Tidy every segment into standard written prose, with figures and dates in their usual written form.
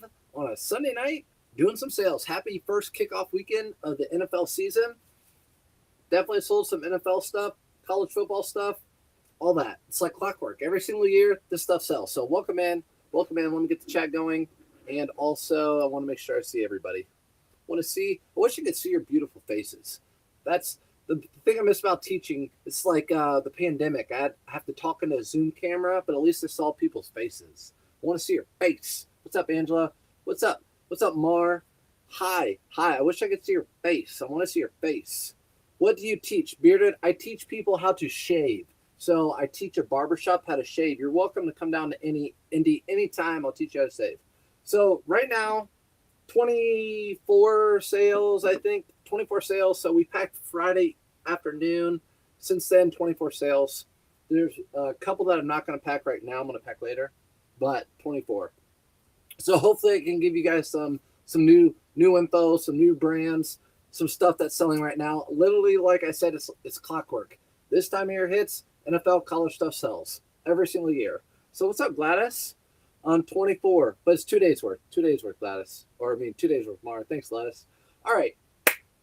live on a Sunday night doing some sales. Happy first kickoff weekend of the NFL season. Definitely sold some NFL stuff, college football stuff, all that. It's like clockwork. Every single year, this stuff sells. So welcome in. Welcome in. Let me get the chat going. And also, I want to make sure I see everybody. I wish you could see your beautiful faces. That's the thing I miss about teaching. It's like the pandemic. I have to talk into a Zoom camera, but at least I saw people's faces. I want to see your face. What's up, Angela? What's up? What's up, Mar? Hi. I wish I could see your face. I want to see your face. What do you teach, Bearded? I teach people how to shave. So I teach a barbershop how to shave. You're welcome to come down to Indy anytime. I'll teach you how to shave. So right now, 24 sales, I think. 24 sales. So we packed Friday afternoon. Since then, 24 sales. There's a couple that I'm not going to pack right now. I'm going to pack later. But 24. So hopefully I can give you guys some new info, some new brands, some stuff that's selling right now. Literally, like I said, it's clockwork. This time of year hits, NFL college stuff sells every single year. So what's up, Gladys? 24, but it's 2 days worth. 2 days worth, Gladys. 2 days worth, Mara. Thanks, Gladys. All right.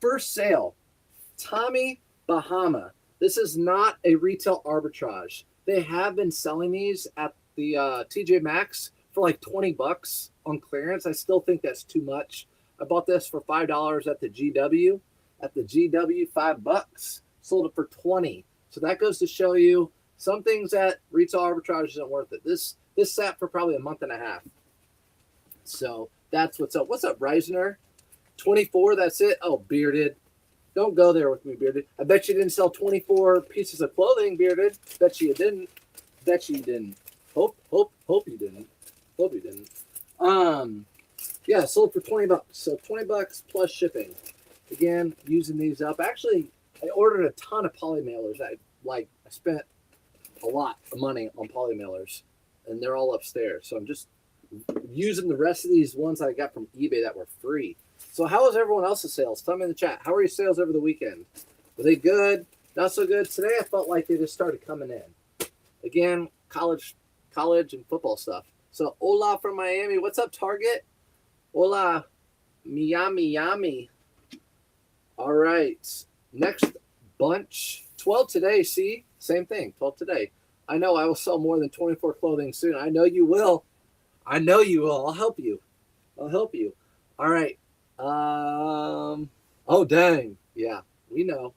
First sale, Tommy Bahama. This is not a retail arbitrage. They have been selling these at the TJ Maxx for like $20 on clearance. I still think that's too much. I bought this for $5 at the GW. At the GW, $5. Sold it for $20. So that goes to show you some things at retail arbitrage isn't worth it. This sat for probably a month and a half. So that's what's up. What's up, Reisner? 24, that's it. Oh, Bearded. Don't go there with me, Bearded. I bet you didn't sell 24 pieces of clothing, Bearded. Bet you didn't. Hope you didn't. Hope you didn't. Yeah, sold for $20. So $20 plus shipping. Again, using these up. Actually, I ordered a ton of poly mailers. I spent a lot of money on poly mailers, and they're all upstairs. So I'm just using the rest of these ones I got from eBay that were free. So how was everyone else's sales? Tell me in the chat. How were your sales over the weekend? Were they good? Not so good? Today I felt like they just started coming in. Again, college and football stuff. So hola from Miami. What's up, Target? Hola, Miami. All right. Next bunch. 12 today, see? Same thing, 12 today. I know I will sell more than 24 clothing soon. I know you will. I'll help you. All right. Oh, dang. Yeah, we know.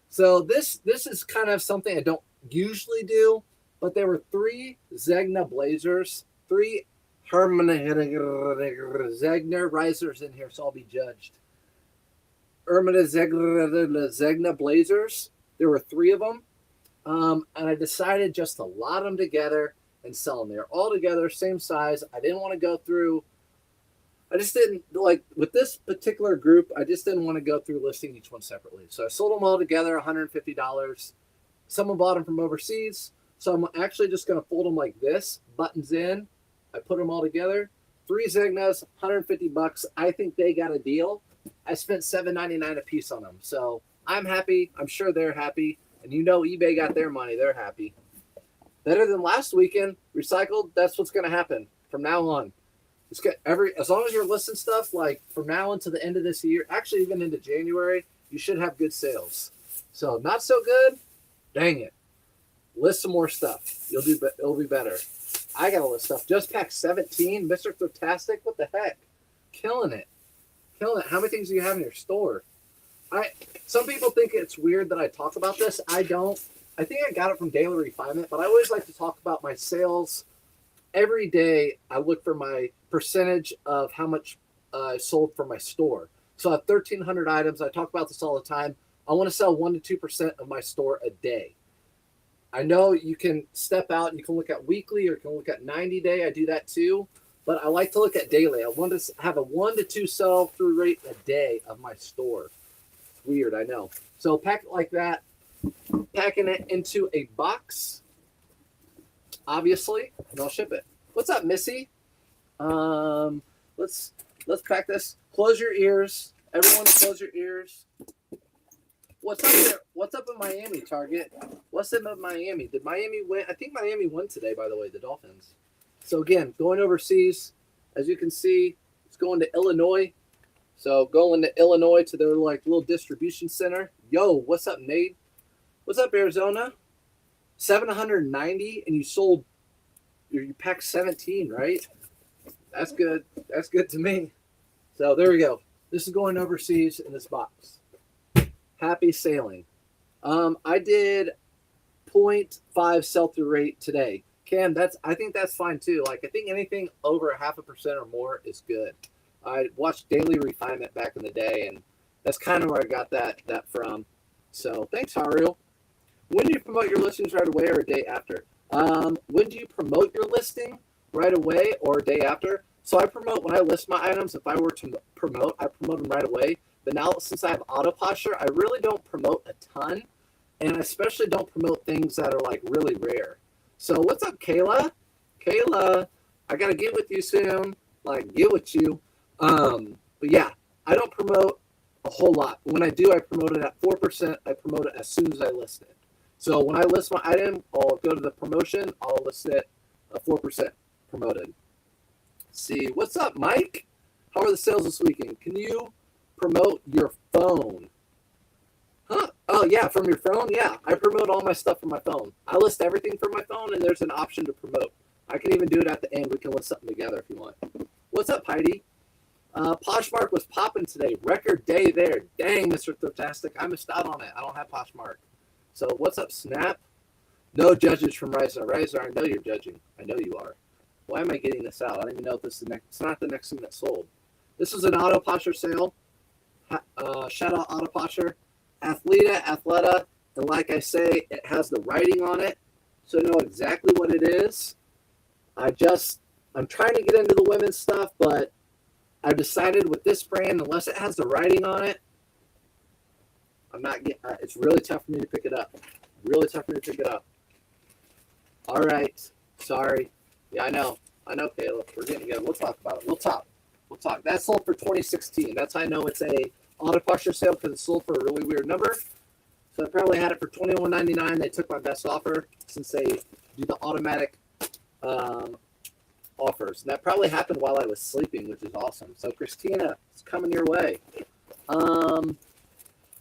So this is kind of something I don't usually do, but there were 3 Zegna blazers, 3 Zegna risers in here, so I'll be judged. Zegna blazers. There were 3 of them. And I decided just to lot them together and sell them. They're all together, same size. I didn't want to go through. I just didn't like with this particular group. I just didn't want to go through listing each one separately. So I sold them all together, $150. Someone bought them from overseas. So I'm actually just going to fold them like this, buttons in. I put them all together. 3 Zegnas, $150. I think they got a deal. I spent $7.99 a piece on them. So I'm happy. I'm sure they're happy. And you know eBay got their money. They're happy. Better than last weekend. Recycled, that's what's going to happen from now on. As long as you're listing stuff, like from now until the end of this year, actually even into January, you should have good sales. So not so good, dang it. List some more stuff. It'll be better. I got to list stuff. Just packed 17. Mr. Thriftastic, what the heck? Killing it. How many things do you have in your store? Some people think it's weird that I talk about this. I don't. I think I got it from Daily Refinement, but I always like to talk about my sales. Every day, I look for my percentage of how much I sold from my store. So I have 1,300 items. I talk about this all the time. I want to sell 1% to 2% of my store a day. I know you can step out and you can look at weekly or you can look at 90-day. I do that too. But I like to look at daily. I want to have a 1 to 2 sell-through rate a day of my store. It's weird, I know. So pack it like that. Packing it into a box, obviously, and I'll ship it. What's up, Missy? Let's pack this. Close your ears. Everyone close your ears. What's up there? What's up in Miami, Target? What's up in Miami? Did Miami win? I think Miami won today, by the way, the Dolphins. So again, going overseas, As you can see, it's going to Illinois. So going to Illinois to their like little distribution center. Yo, what's up, Nate? What's up, Arizona? 790, and you sold. You packed 17, right? That's good. That's good to me. So there we go. This is going overseas in this box. Happy sailing. I did 0.5 sell-through rate today. Cam, I think that's fine too. Like I think anything over 0.5% or more is good. I watched Daily Refinement back in the day, and that's kind of where I got that from. So thanks, Haru. When do you promote your listings right away or a day after? When do you promote your listing right away or a day after? So I promote when I list my items. If I were to promote, I promote them right away. But now since I have auto posture, I really don't promote a ton. And I especially don't promote things that are like really rare. So what's up, Kayla? Kayla, I got to get with you soon. Like, get with you. But yeah, I don't promote a whole lot. When I do, I promote it at 4%. I promote it as soon as I list it. So when I list my item, I'll go to the promotion. I'll list it at 4% promoted. Let's see, what's up, Mike? How are the sales this weekend? Can you promote your phone? Huh? Oh, yeah, from your phone? Yeah, I promote all my stuff from my phone. I list everything from my phone, and there's an option to promote. I can even do it at the end. We can list something together if you want. What's up, Heidi? Poshmark was popping today. Record day there. Dang, Mr. Thriftastic. I missed out on it. I don't have Poshmark. So what's up, Snap? No judges from Riser. Riser, I know you're judging. I know you are. Why am I getting this out? I don't even know if this is the next. It's not the next thing that sold. This is an auto posture sale. Shout out auto posture. Athleta. And like I say, it has the writing on it. So I know exactly what it is. I'm trying to get into the women's stuff, but I've decided with this brand, unless it has the writing on it, I'm not getting. It's really tough for me to pick it up. Really tough for me to pick it up. All right. Sorry. Yeah, I know, Caleb. We're getting together. We'll talk about it. We'll talk. That sold for 2016. That's how I know it's a auto posture sale because it sold for a really weird number. So I probably had it for $21.99. They took my best offer since they do the automatic offers. And that probably happened while I was sleeping, which is awesome. So Christina, it's coming your way.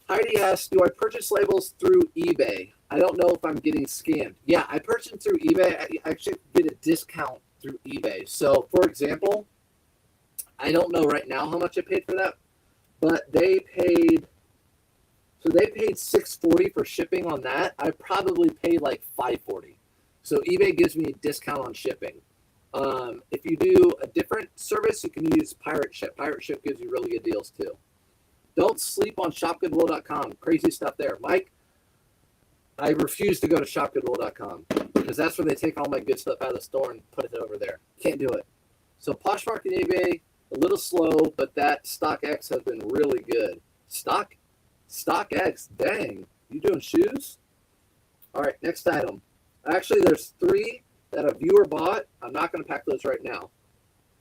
Heidi asks, do I purchase labels through eBay? I don't know if I'm getting scammed. Yeah, I purchased through eBay. I actually get a discount through eBay. So, for example, I don't know right now how much I paid for that, but they paid $640 for shipping on that. I probably paid like $540. So eBay gives me a discount on shipping. If you do a different service, you can use Pirate Ship. Pirate Ship gives you really good deals too. Don't sleep on shopgoodwill.com. Crazy stuff there. Mike, I refuse to go to shopgoodwill.com because that's where they take all my good stuff out of the store and put it over there. Can't do it. So Poshmark and eBay, a little slow, but that StockX has been really good. StockX, dang. You doing shoes? All right, next item. Actually, there's 3 that a viewer bought. I'm not going to pack those right now,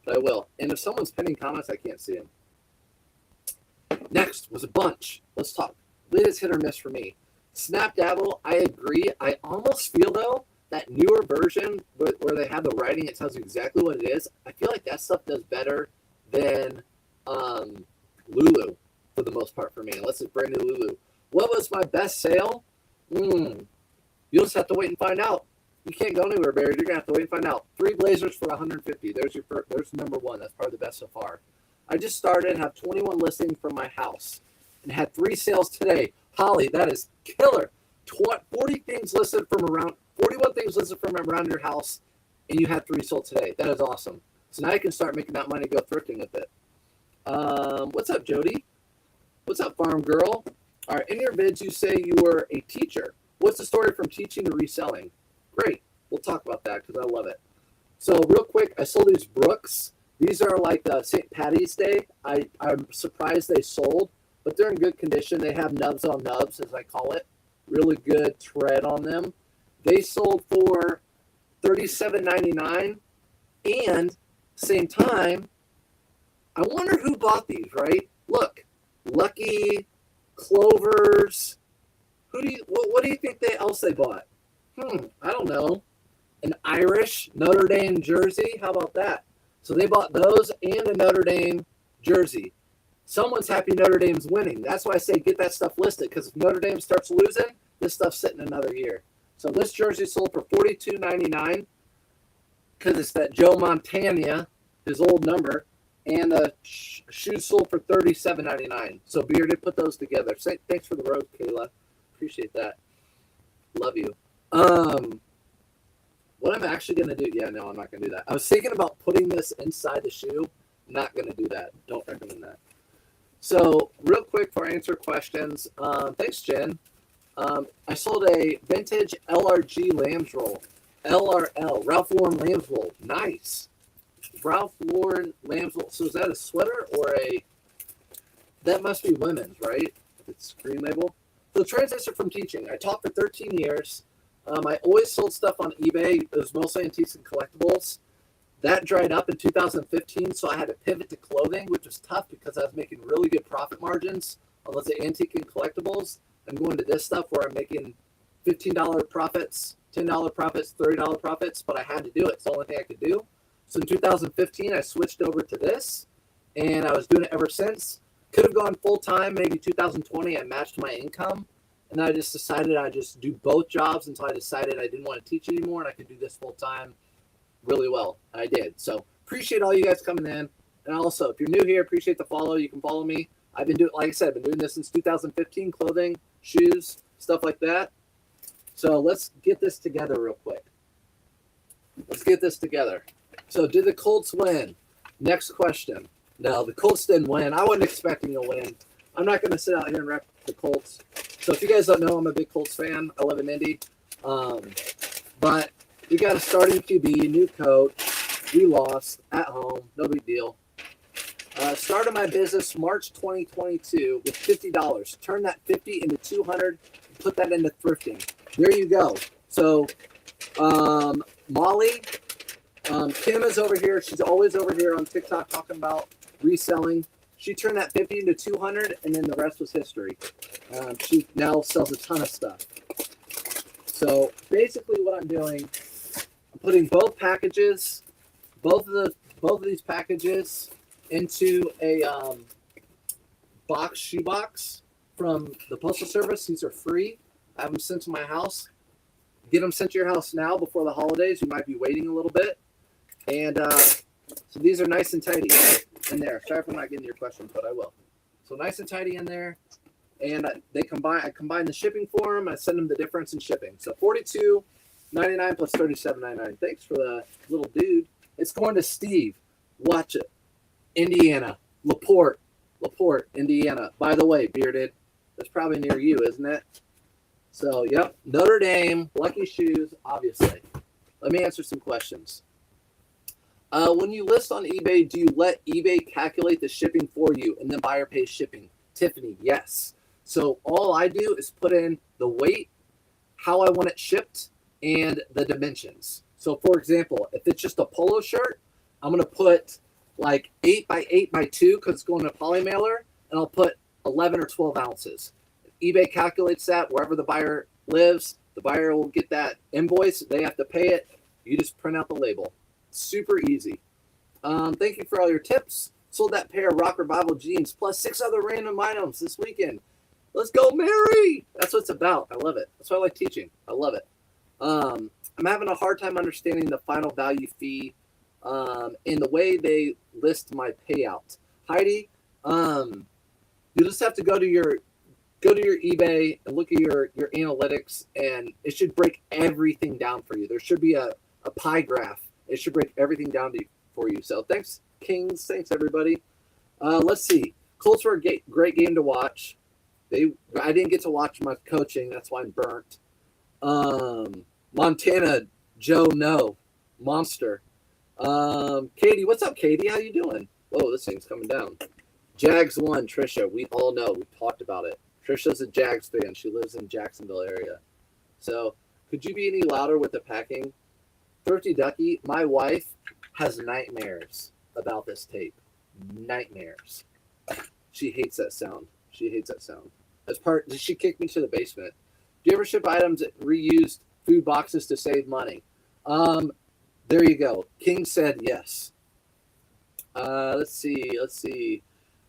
but I will. And if someone's pinning comments, I can't see them. Next was a bunch. Let's talk. Latest hit or miss for me. Snapdabble, I agree. I almost feel, though, that newer version where they have the writing, it tells you exactly what it is. I feel like that stuff does better than Lulu for the most part for me, unless it's brand new Lulu. What was my best sale? You'll just have to wait and find out. You can't go anywhere, Barry. You're going to have to wait and find out. 3 blazers for $150. There's number 1. That's probably the best so far. I just started and have 21 listings from my house and had 3 sales today. Holly, that is killer. 41 things listed from around your house, and you had 3 sold today. That is awesome. So now you can start making that money and go thrifting with it. What's up, Jody? What's up, Farm Girl? All right, in your vids, you say you were a teacher. What's the story from teaching to reselling? Great. We'll talk about that because I love it. So real quick, I sold these Brooks. These are like St. Patty's Day. I'm surprised they sold, but they're in good condition. They have nubs on nubs, as I call it. Really good tread on them. They sold for $37.99, and same time, I wonder who bought these, right? Look, Lucky, Clovers. What do you think else they bought? I don't know. An Irish Notre Dame jersey. How about that? So they bought those and a Notre Dame jersey. Someone's happy Notre Dame's winning. That's why I say get that stuff listed, because if Notre Dame starts losing, this stuff's sitting another year. So this jersey sold for $42.99 because it's that Joe Montana, his old number, and the shoes sold for $37.99. So Bearded put those together. Thanks for the rose, Kayla. Appreciate that. Love you. What I'm actually going to do, yeah, no, I'm not going to do that. I was thinking about putting this inside the shoe. Not going to do that. Don't recommend that. So real quick before I answer questions, thanks, Jen. I sold a vintage LRG lambs roll. LRL, Ralph Lauren lambs roll. Nice. Ralph Lauren lambs roll. So is that a sweater or a, that must be women's, right? If it's green label. So transition from teaching. I taught for 13 years. I always sold stuff on eBay. It was mostly antiques and collectibles. That dried up in 2015, so I had to pivot to clothing, which was tough because I was making really good profit margins on, let's say, antique and collectibles. I'm going to this stuff where I'm making $15 profits, $10 profits, $30 profits, but I had to do it. It's the only thing I could do. So in 2015, I switched over to this, and I was doing it ever since. Could have gone full-time, maybe 2020. I matched my income. And I just decided I'd just do both jobs until I decided I didn't want to teach anymore and I could do this full time really well. I did. So appreciate all you guys coming in. And also, if you're new here, appreciate the follow. You can follow me. I've been doing, like I said, I've been doing this since 2015, clothing, shoes, stuff like that. So let's get this together real quick. Let's get this together. So did the Colts win? Next question. No, the Colts didn't win. I wasn't expecting a win. I'm not going to sit out here and rep the Colts. So if you guys don't know, I'm a big Colts fan. I live in Indy. But we got a starting QB, new coach. We lost at home. No big deal. Started my business March 2022 with $50. Turned that 50 into 200. Put that into thrifting. There you go. So Molly, Kim is over here. She's always over here on TikTok talking about reselling. She turned that 50 into 200, and then the rest was history. She now sells a ton of stuff. So basically, what I'm doing, I'm putting both packages, both of these packages, into a shoebox from the Postal Service. These are free. I have them sent to my house. Get them sent to your house now before the holidays. You might be waiting a little bit, and so these are nice and tidy in there. Sorry if I'm not getting your questions, but I will. So nice and tidy in there. And I combine the shipping for them. I send them the difference in shipping. So $42.99 plus $37.99. Thanks for the little dude. It's going to Steve. Watch it. Indiana. LaPorte, Indiana. By the way, Bearded, that's probably near you, isn't it? So, yep. Notre Dame, Lucky Shoes, obviously. Let me answer some questions. When you list on eBay, do you let eBay calculate the shipping for you and then buyer pays shipping? Tiffany, yes. So all I do is put in the weight, how I want it shipped, and the dimensions. So for example, if it's just a polo shirt, I'm going to put like 8 by 8 by 2 because it's going to a poly mailer, and I'll put 11 or 12 ounces. eBay calculates that wherever the buyer lives. The buyer will get that invoice. They have to pay it. You just print out the label. Super easy. Thank you for all your tips. Sold that pair of Rock Revival jeans plus 6 other random items this weekend. Let's go, Mary! That's what it's about. I love it. That's why I like teaching. I love it. I'm having a hard time understanding the final value fee in the way they list my payout. Heidi, you just have to go to your eBay and look at your analytics, and it should break everything down for you. There should be a pie graph. It should break everything down for you. So thanks, Kings. Thanks, everybody. Let's see. Colts were a great game to watch. I didn't get to watch much coaching. That's why I'm burnt. Montana, Joe, no. Monster. Katie, what's up, Katie? How you doing? Whoa, this thing's coming down. Jags won, Trisha. We all know. We talked about it. Trisha's a Jags fan. She lives in Jacksonville area. So could you be any louder with the packing? Thrifty Ducky, my wife has nightmares about this tape. Nightmares. She hates that sound. She kicked me to the basement. Do you ever ship items at reused food boxes to save money? There you go. King said yes. Let's see.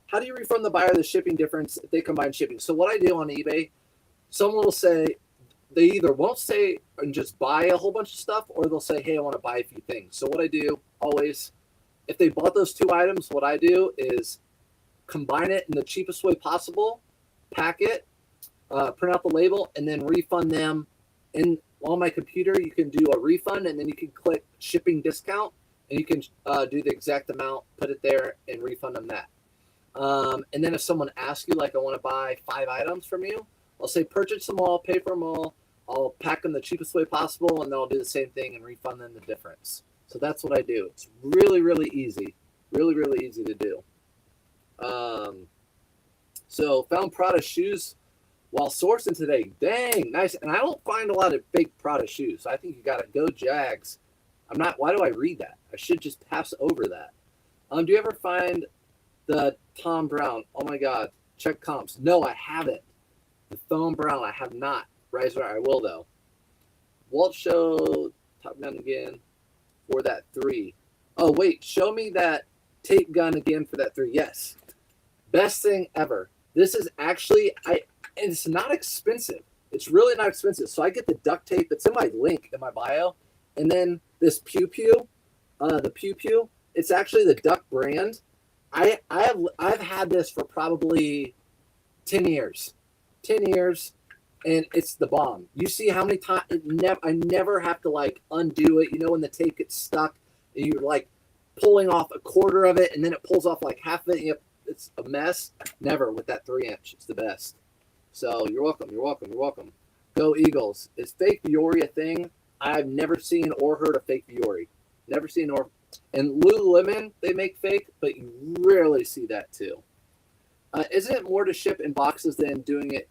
How do you refund the buyer the shipping difference if they combine shipping? So what I do on eBay, someone will say they either won't say and just buy a whole bunch of stuff, or they'll say, "Hey, I want to buy a few things." So what I do always, if they bought those two items, what I do is combine it in the cheapest way possible, pack it, print out the label, and then refund them. And on my computer, you can do a refund, and then you can click shipping discount, and you can do the exact amount, put it there, and refund them that. And then if someone asks you, like, I want to buy 5 items from you, I'll say purchase them all, pay for them all. I'll pack them the cheapest way possible, and then I'll do the same thing and refund them the difference. So that's what I do. It's really, really easy. Really, really easy to do. So found Prada shoes while sourcing today. Dang, nice. And I don't find a lot of fake Prada shoes. So I think you got to go Jags. Why do I read that? I should just pass over that. Do you ever find the Tom Brown? Oh my God. Check comps. No, I haven't. The Thom Brown, I have not. Riser, I will though. Walt show top down again for that 3. Oh wait, show me that tape gun again for that 3. Yes. Best thing ever. This is actually it's not expensive. It's really not expensive. So I get the duct tape. It's in my link in my bio. And then this Pew Pew, the Pew Pew, it's actually the Duck brand. I've had this for probably 10 years. 10 years, and it's the bomb. You see how many times I never have to like undo it. You know, when the tape gets stuck, and you're like pulling off a quarter of it, and then it pulls off like half of it. It's a mess. Never with that 3-inch. It's the best. So you're welcome. You're welcome. You're welcome. Go Eagles. Is fake Viore a thing? I've never seen or heard of fake Viore. Never seen or. And Lululemon, they make fake, but you rarely see that too. Isn't it more to ship in boxes than doing it,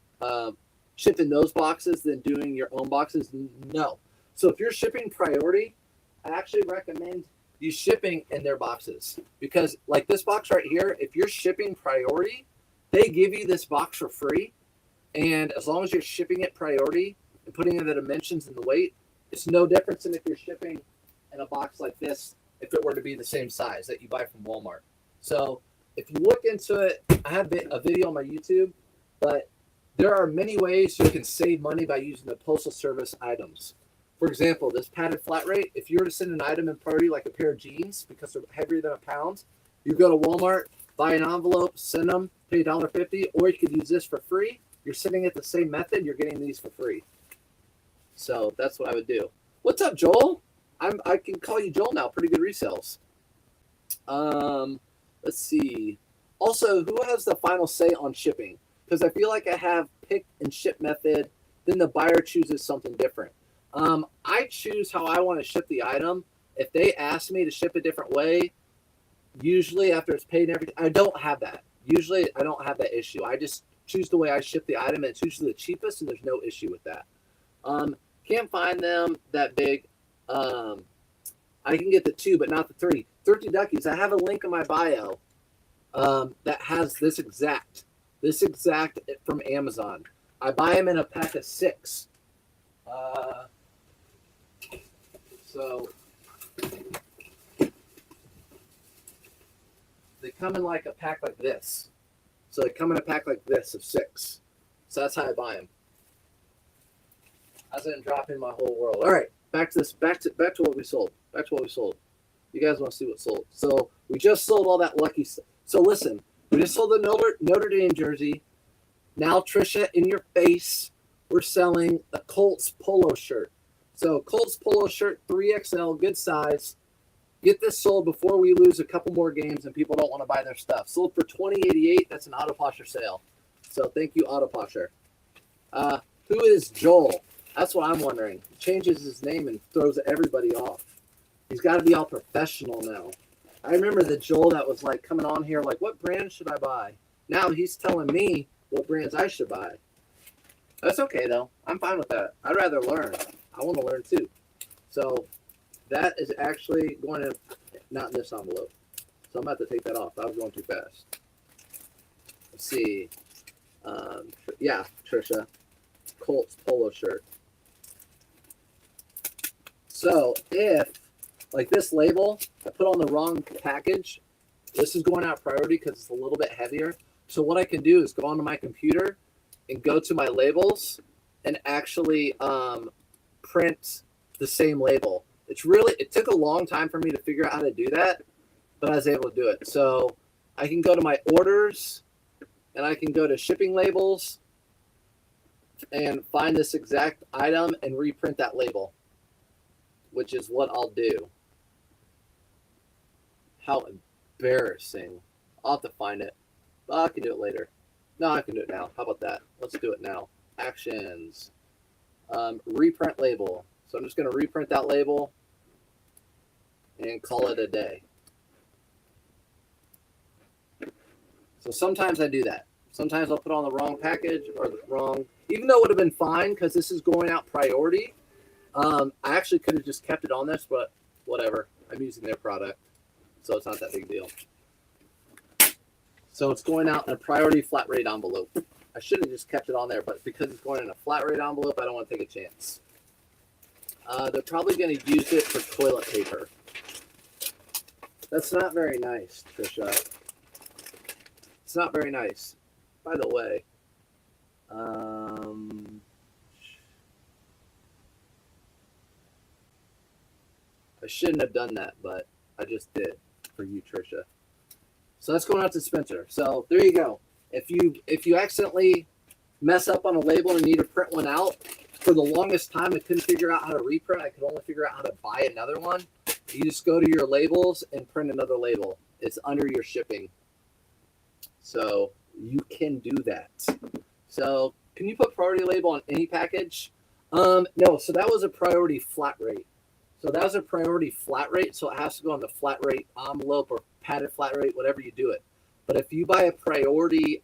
ship in those boxes than doing your own boxes? No. So if you're shipping priority, I actually recommend you shipping in their boxes, because like this box right here, if you're shipping priority, they give you this box for free. And as long as you're shipping it priority and putting in the dimensions and the weight, it's no difference than if you're shipping in a box like this, if it were to be the same size that you buy from Walmart. So if you look into it, I have a video on my YouTube, but there are many ways you can save money by using the Postal Service items. For example, this padded flat rate, if you were to send an item in priority, like a pair of jeans, because they're heavier than a pound, you go to Walmart, buy an envelope, send them, pay $1.50, or you could use this for free. You're sending it the same method, you're getting these for free. So that's what I would do. What's up, Joel? I can call you Joel now. Pretty good resales. Let's see. Also, who has the final say on shipping? Because I feel like I have pick and ship method, then the buyer chooses something different. I choose how I want to ship the item. If they ask me to ship a different way, usually after it's paid and everything, I don't have that. Usually I don't have that issue. I just choose the way I ship the item, and it's usually the cheapest, and there's no issue with that. Can't find them that big. I can get the 2, but not the 3. Thrifty Duckies, I have a link in my bio that has this exact from Amazon. I buy them in a pack of 6. So they come in like a pack like this. So they come in a pack like this of 6. So that's how I buy them. I didn't drop in my whole world. All right, back to what we sold. You guys want to see what sold? So we just sold all that lucky stuff. So listen, we just sold the Notre Dame jersey. Now, Trisha, in your face, we're selling a Colts polo shirt. So Colts polo shirt, 3XL, good size. Get this sold before we lose a couple more games and people don't want to buy their stuff. Sold for $20.88. That's an Auto Posher sale. So thank you, Auto Posher. Who is Joel? That's what I'm wondering. He changes his name and throws everybody off. He's got to be all professional now. I remember the Joel that was like coming on here like, what brand should I buy? Now he's telling me what brands I should buy. That's okay, though. I'm fine with that. I'd rather learn. I want to learn, too. So that is actually going to not in this envelope. So I'm about to take that off. I was going too fast. Let's see. Yeah, Trisha. Colts polo shirt. So if, like this label, I put on the wrong package, This is going out priority because it's a little bit heavier. So what I can do is go onto my computer and go to my labels and actually print the same label. It took a long time for me to figure out how to do that, but I was able to do it. So I can go to my orders and I can go to shipping labels and find this exact item and reprint that label, which is what I'll do. How embarrassing. I'll have to find it. I can do it later. No, I can do it now. How about that? Let's do it now. Actions. Reprint label. So I'm just going to reprint that label and call it a day. So sometimes I do that. Sometimes I'll put on the wrong package or the wrong, even though it would have been fine because this is going out priority. I actually could have just kept it on this, but whatever. I'm using their product, so it's not that big a deal. So it's going out in a priority flat rate envelope. I should have just kept it on there, but because it's going in a flat rate envelope, I don't want to take a chance. They're probably going to use it for toilet paper. That's not very nice, Trisha. It's not very nice. By the way, I shouldn't have done that, but I just did for you, Trisha. So that's going out to Spencer. So there you go. If you accidentally mess up on a label and need to print one out, for the longest time I couldn't figure out how to reprint. I could only figure out how to buy another one. You just go to your labels and print another label. It's under your shipping. So you can do that. So can you put priority label on any package? No, so that was a priority flat rate. So that was a priority flat rate, so it has to go on the flat rate envelope or padded flat rate, whatever you do it. But if you buy a priority,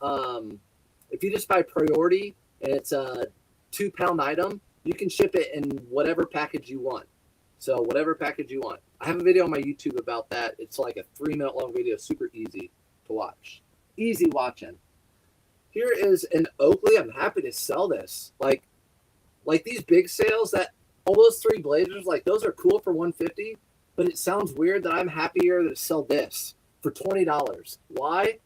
if you just buy priority and it's a 2-pound item, you can ship it in whatever package you want. So whatever package you want. I have a video on my YouTube about that. It's like a 3-minute long video, super easy to watch. Easy watching. Here is an Oakley. I'm happy to sell this. Like these big sales, that all those 3 blazers, like those are cool for $150, but it sounds weird that I'm happier to sell this for $20. Why?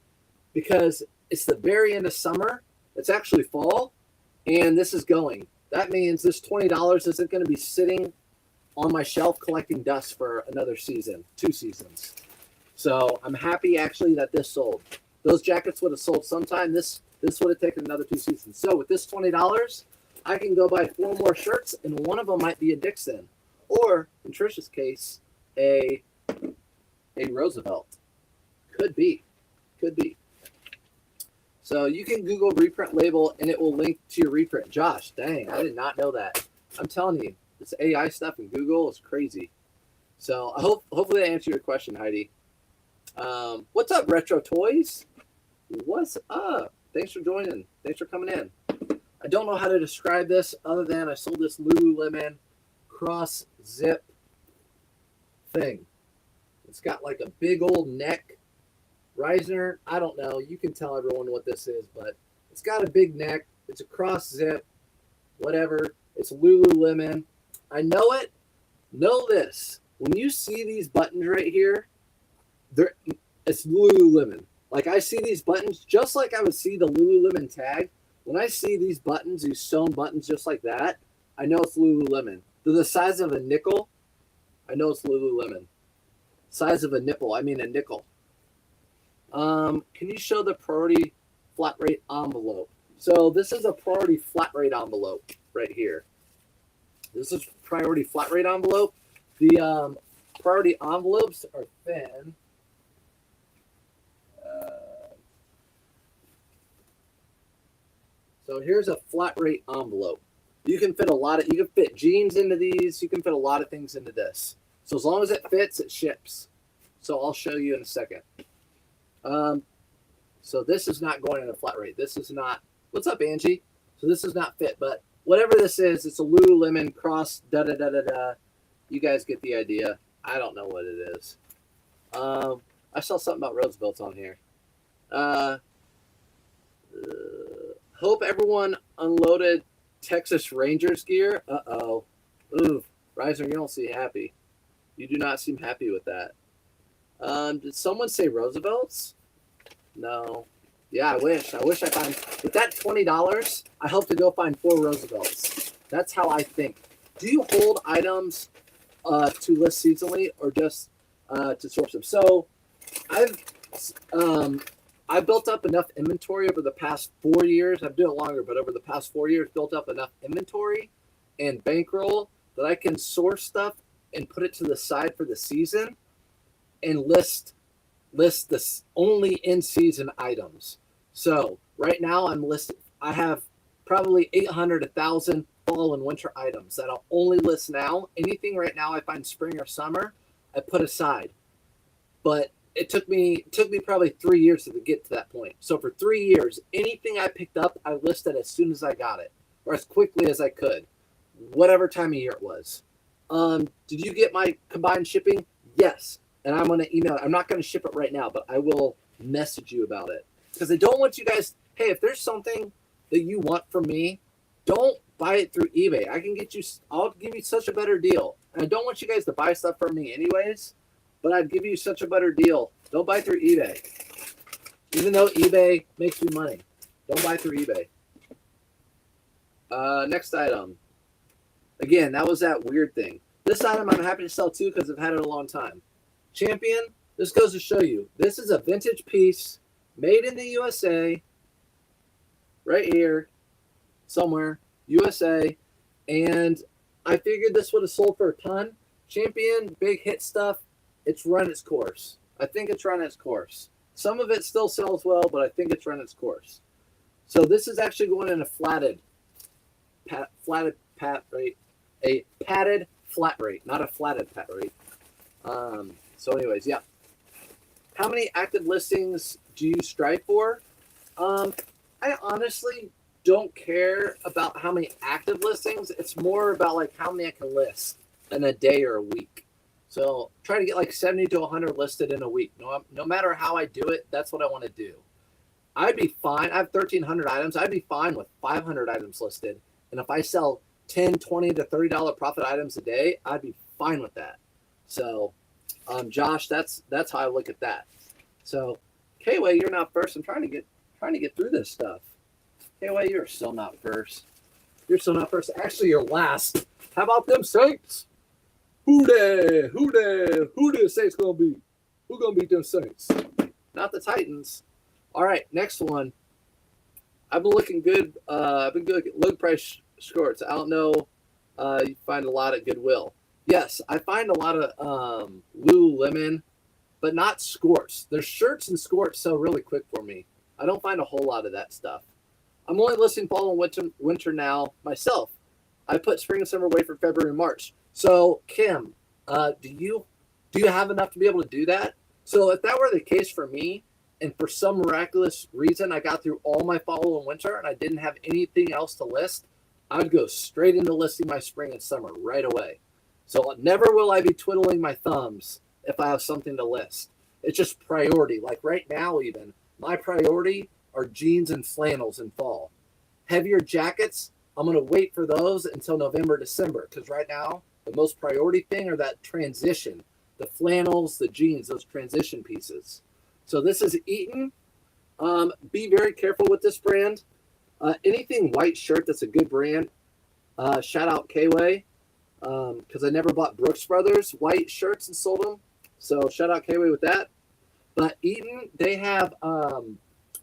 Because it's the very end of summer. It's actually fall, and this is going. That means this $20 isn't going to be sitting on my shelf collecting dust for another season, 2 seasons. So I'm happy actually that this sold. Those jackets would have sold sometime. This would have taken another 2 seasons. So with this $20, I can go buy 4 more shirts, and one of them might be a Dixon, or in Trisha's case, a Roosevelt. Could be. So you can Google reprint label, and it will link to your reprint. Josh, dang, I did not know that. I'm telling you, this AI stuff in Google is crazy. So I hopefully that answered your question, Heidi. What's up, Retro Toys? What's up? Thanks for joining. Thanks for coming in. I don't know how to describe this other than I sold this Lululemon cross zip thing. It's got like a big old neck riser. I don't know. You can tell everyone what this is, but it's got a big neck. It's a cross zip, whatever. It's Lululemon. I know it. Know this. When you see these buttons right here, it's Lululemon. Like I see these buttons, just like I would see the Lululemon tag. When I see these buttons, these sewn buttons just like that, I know it's Lululemon. They're the size of a nickel. I know it's Lululemon. Size of a nipple. I mean a nickel. Can you show the priority flat rate envelope? So this is a priority flat rate envelope right here. This is priority flat rate envelope. The priority envelopes are thin. So here's a flat rate envelope. You can fit jeans into these. You can fit a lot of things into this. So as long as it fits, it ships. So I'll show you in a second. So this is not going in a flat rate. This is not, what's up, Angie? So this is not fit, but whatever this is, it's a Lululemon cross, da-da-da-da-da. You guys get the idea. I don't know what it is. I saw something about Roosevelt's on here. Hope everyone unloaded Texas Rangers gear. Ooh, Riser, you don't seem happy. You do not seem happy with that. Did someone say Roosevelt's? No. Yeah, I wish. I wish I find with that $20. I hope to go find 4 Roosevelt's. That's how I think. Do you hold items to list seasonally or just to source them? So I've I built up enough inventory over the past 4 years. I've done it longer, but over the past 4 years, built up enough inventory and bankroll that I can source stuff and put it to the side for the season and list this only in season items. So right now I'm listed. I have probably 800, 1,000 fall and winter items that I'll only list now. Anything right now I find spring or summer, I put aside. But it took me probably 3 years to get to that point. So for 3 years, anything I picked up, I listed as soon as I got it, or as quickly as I could, whatever time of year it was. Did you get my combined shipping? Yes. And I'm going to email it. I'm not going to ship it right now, but I will message you about it. Because I don't want you guys, hey, if there's something that you want from me, don't buy it through eBay. I'll give you such a better deal. And I don't want you guys to buy stuff from me anyways, but I'd give you such a better deal. Don't buy through eBay. Even though eBay makes me money. Don't buy through eBay. Next item. Again, that was that weird thing. This item I'm happy to sell too because I've had it a long time. Champion, this goes to show you. This is a vintage piece made in the USA. Right here. Somewhere. USA. And I figured this would have sold for a ton. Champion, big hit stuff. It's run its course. I think it's run its course. Some of it still sells well, but I think it's run its course. So this is actually going in a padded flat rate, not a flatted pat rate. So anyways, yeah. How many active listings do you strive for? I honestly don't care about how many active listings. It's more about like how many I can list in a day or a week. So try to get like 70 to 100 listed in a week. No matter how I do it, that's what I want to do. I'd be fine. I have 1,300 items. I'd be fine with 500 items listed. And if I sell 10, 20 to $30 profit items a day, I'd be fine with that. So, Josh, that's how I look at that. So, K-Way, you're not first. I'm trying to get through this stuff. K-Way, you're still not first. You're still not first. Actually, you're last. How about them Saints? Who the Saints gonna beat? Who gonna beat them Saints? Not the Titans. All right, next one. I've been looking good. I've been good at low price shorts. I don't know. You find a lot at Goodwill. Yes, I find a lot of Lululemon, but not skirts. Their shirts and skirts sell really quick for me. I don't find a whole lot of that stuff. I'm only listing fall and winter now myself. I put spring and summer away for February and March. So, Kim, do you have enough to be able to do that? So if that were the case for me, and for some miraculous reason I got through all my fall and winter and I didn't have anything else to list, I'd go straight into listing my spring and summer right away. So never will I be twiddling my thumbs if I have something to list. It's just priority. Like right now even, my priority are jeans and flannels in fall. Heavier jackets, I'm going to wait for those until November, December, because right now the most priority thing are that transition, the flannels, the jeans, those transition pieces. So this is Eaton. Be very careful with this brand. Anything white shirt that's a good brand. Shout out K-Way, because I never bought Brooks Brothers white shirts and sold them. So shout out K-Way with that. But Eaton, they have a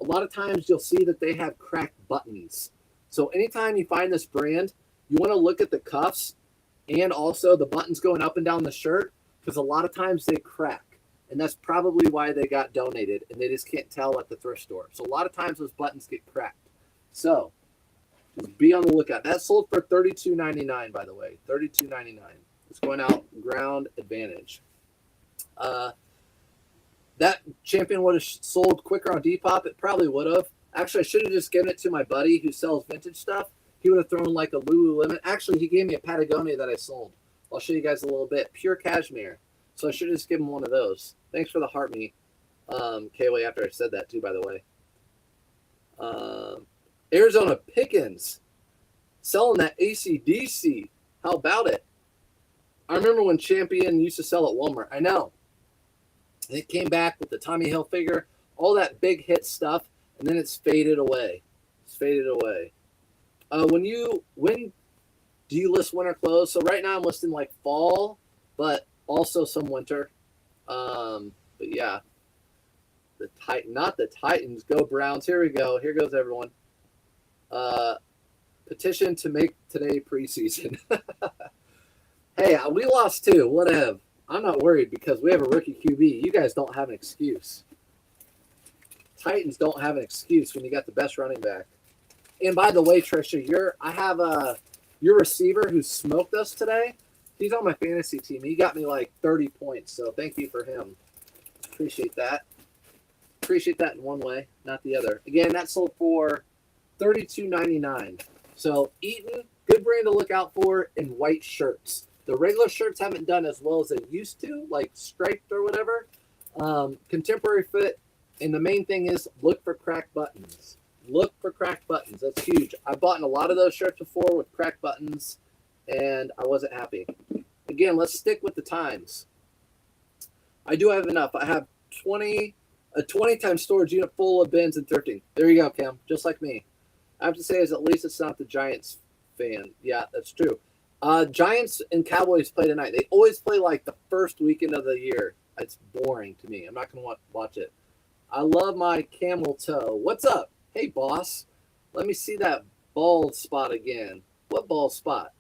lot of times you'll see that they have cracked buttons. So anytime you find this brand, you want to look at the cuffs and also the buttons going up and down the shirt, because a lot of times they crack. And that's probably why they got donated, and they just can't tell at the thrift store. So a lot of times those buttons get cracked. So just be on the lookout. That sold for $32.99, by the way. $32.99. It's going out Ground Advantage. That Champion would have sold quicker on Depop. It probably would have. Actually, I should have just given it to my buddy who sells vintage stuff. He would have thrown like a Lululemon. Actually, he gave me a Patagonia that I sold. I'll show you guys a little bit. Pure cashmere. So I should have just given him one of those. Thanks for the heart me, K-Way, after I said that too, by the way. Arizona Pickens selling that AC/DC. How about it? I remember when Champion used to sell at Walmart. I know. And it came back with the Tommy Hilfiger, all that big hit stuff, and then it's faded away. It's faded away. When do you list winter clothes? So right now I'm listing like fall, but also some winter. But yeah, not the Titans. Go Browns. Here we go. Here goes everyone. Uh, Petition to make today preseason. Hey, we lost too. Whatever. I'm not worried because we have a rookie QB. You guys don't have an excuse. Titans don't have an excuse when you got the best running back. And by the way, Trisha, I have your receiver who smoked us today. He's on my fantasy team. He got me like 30 points. So thank you for him. Appreciate that. Appreciate that in one way, not the other. Again, that sold for $32.99. So Eaton, good brand to look out for in white shirts. The regular shirts haven't done as well as they used to, like striped or whatever. Contemporary fit, and the main thing is look for cracked buttons. Look for cracked buttons. That's huge. I bought in a lot of those shirts before with cracked buttons, and I wasn't happy. Again, let's stick with the times. I do have enough. I have a 20 times storage unit full of bins and thrifting. There you go, Cam. Just like me. I have to say is at least it's not the Giants fan. Yeah, that's true. Giants and Cowboys play tonight. They always play like the first weekend of the year. It's boring to me. I'm not going to watch it. I love my camel toe. What's up? Hey, boss. Let me see that bald spot again. What bald spot?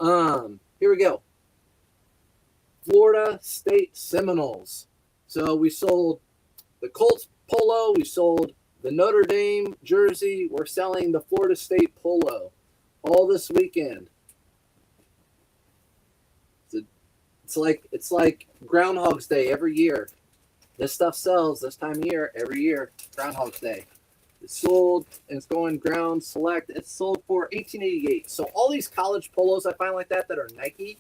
Here we go. Florida State Seminoles. So we sold the Colts polo. We sold the Notre Dame jersey. We're selling the Florida State polo all this weekend. It's like Groundhog's Day every year. This stuff sells this time of year every year. Groundhog's Day. It's sold and it's going ground select. It's sold for $18.88. So all these college polos I find like that are Nike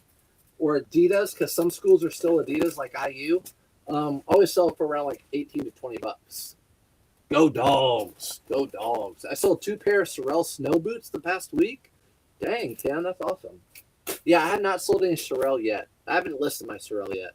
or Adidas, because some schools are still Adidas, like IU. Always sell for around like 18 to 20 bucks. Go dogs. Go dogs. I sold 2 pair of Sorel snow boots the past week. Dang, Tim, that's awesome. Yeah, I have not sold any Sorel yet. I haven't listed my Sorel yet.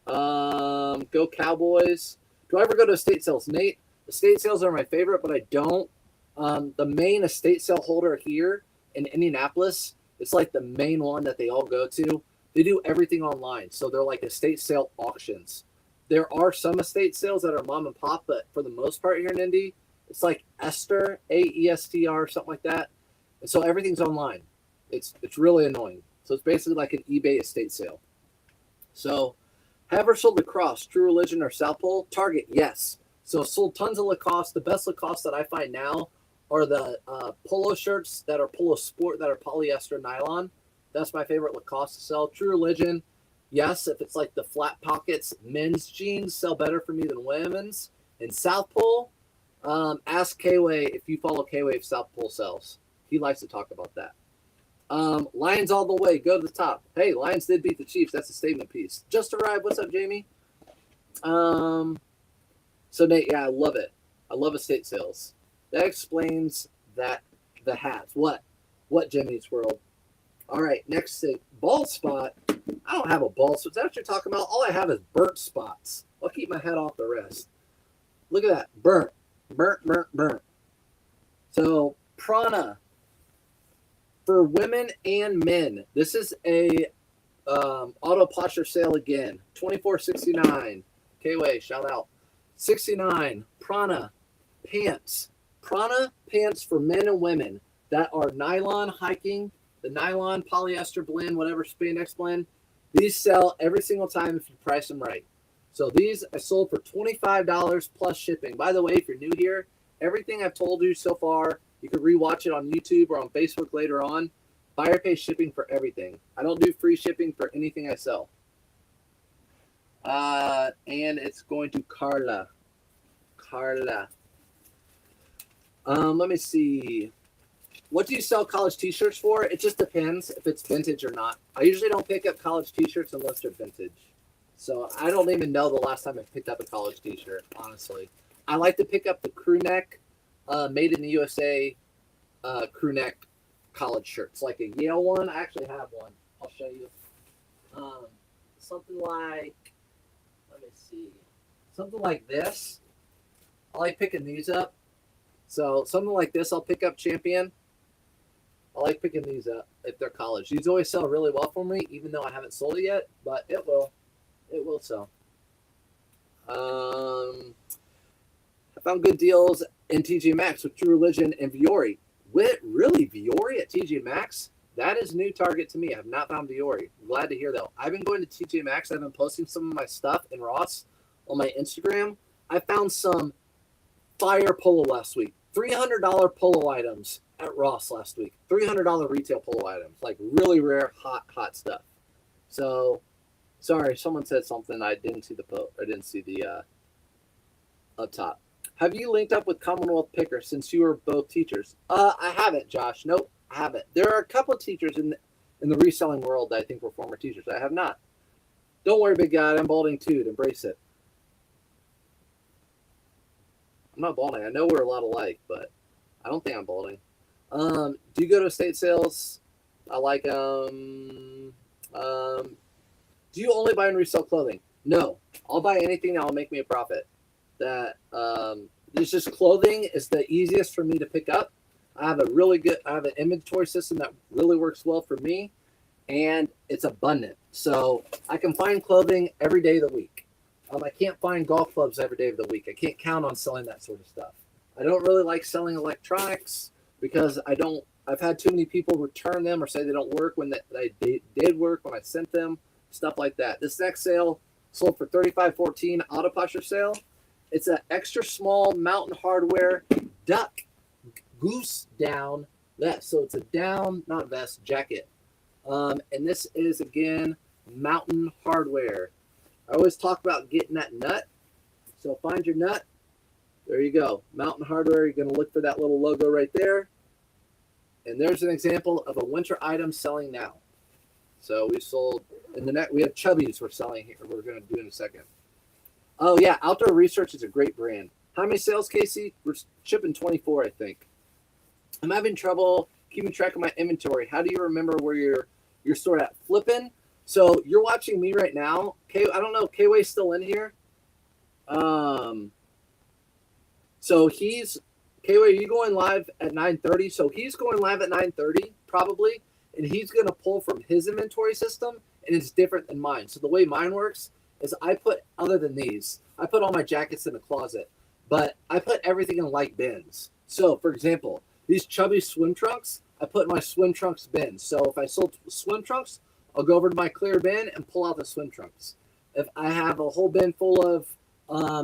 Go Cowboys. Do I ever go to estate sales? Nate, estate sales are my favorite, but I don't. The main estate sale holder here in Indianapolis, it's like the main one that they all go to. They do everything online. So they're like estate sale auctions. There are some estate sales that are mom and pop, but for the most part here in Indy, it's like Esther, AESTR, something like that. And so everything's online. It's really annoying. So it's basically like an eBay estate sale. So have I sold Lacrosse, True Religion, or South Pole? Target, yes. So sold tons of Lacoste. The best Lacoste that I find now are the polo shirts that are polo sport that are polyester nylon. That's my favorite Lacoste to sell. True Religion, yes. If it's like the flat pockets, men's jeans sell better for me than women's. And South Pole, ask K-Way if you follow K-Way if South Pole sells. He likes to talk about that. Lions all the way. Go to the top. Hey, Lions did beat the Chiefs. That's a statement piece. Just arrived. What's up, Jamie? So Nate, yeah, I love it. I love estate sales. That explains that the hats. What, Jimmy's World? All right, next thing. Bald spot. I don't have a bald spot. Is that what you're talking about? All I have is burnt spots. I'll keep my head off the rest. Look at that. Burnt. So, Prana. For women and men, this is a auto posture sale again. $24.69. K-Way, shout out. $69. Prana pants. Prana pants for men and women that are nylon hiking, the nylon polyester blend, whatever spandex blend. These sell every single time if you price them right. So these I sold for $25 plus shipping. By the way, if you're new here, everything I've told you so far, you can rewatch it on YouTube or on Facebook later on. Buyer pay shipping for everything. I don't do free shipping for anything I sell. And it's going to Carla. Let me see. What do you sell college t-shirts for? It just depends if it's vintage or not. I usually don't pick up college t-shirts unless they're vintage. So I don't even know the last time I picked up a college t-shirt, honestly. I like to pick up the crew neck, made in the USA crew neck college shirts. Like a Yale one. I actually have one. I'll show you. Something like, let me see. Something like this. I like picking these up. So something like this, I'll pick up Champion. I like picking these up if they're college. These always sell really well for me, even though I haven't sold it yet, but it will. It will sell. I found good deals in TJ Maxx with True Religion and Viore. Really, Viore at TJ Maxx? That is new target to me. I have not found Viore. Glad to hear though. I've been going to TJ Maxx. I've been posting some of my stuff in Ross on my Instagram. I found some fire polo last week. $300 polo items at Ross last week. $300 retail polo items. Like really rare, hot stuff. So, sorry, someone said something. I didn't see the post. I didn't see the up top. Have you linked up with Commonwealth Picker since you were both teachers? I haven't, Josh. Nope, I haven't. There are a couple of teachers in the reselling world that I think were former teachers. I have not. Don't worry, big guy. I'm balding too. Embrace it. I'm not balding. I know we're a lot alike, but I don't think I'm balding. Do you go to estate sales? I like do you only buy and resell clothing? No. I'll buy anything that will make me a profit. That it's just clothing is the easiest for me to pick up. I have an inventory system that really works well for me, and it's abundant. So I can find clothing every day of the week. I can't find golf clubs every day of the week. I can't count on selling that sort of stuff. I don't really like selling electronics because I've had too many people return them or say they don't work when they did work when I sent them, stuff like that. This next sale sold for $35.14 auto posture sale. It's an extra small Mountain Hardwear duck goose down vest. So it's a down, not vest, jacket. And this is, again, Mountain Hardwear. I always talk about getting that nut. So find your nut. There you go. Mountain Hardwear. You're going to look for that little logo right there. And there's an example of a winter item selling now. So we sold in the net. We have Chubbies we're selling here. We're going to do in a second. Oh yeah, Outdoor Research is a great brand. How many sales, Casey? We're shipping 24, I think. I'm having trouble keeping track of my inventory. How do you remember where you're stored at? Flipping. So you're watching me right now. I don't know. K-Way's still in here. So K-Way, are you going live at 9:30? So he's going live at 9:30 probably, and he's going to pull from his inventory system, and it's different than mine. So the way mine works is other than these, I put all my jackets in the closet, but I put everything in light bins. So for example, these Chubby swim trunks, I put in my swim trunks bin. So if I sold swim trunks, I'll go over to my clear bin and pull out the swim trunks. If I have a whole bin full of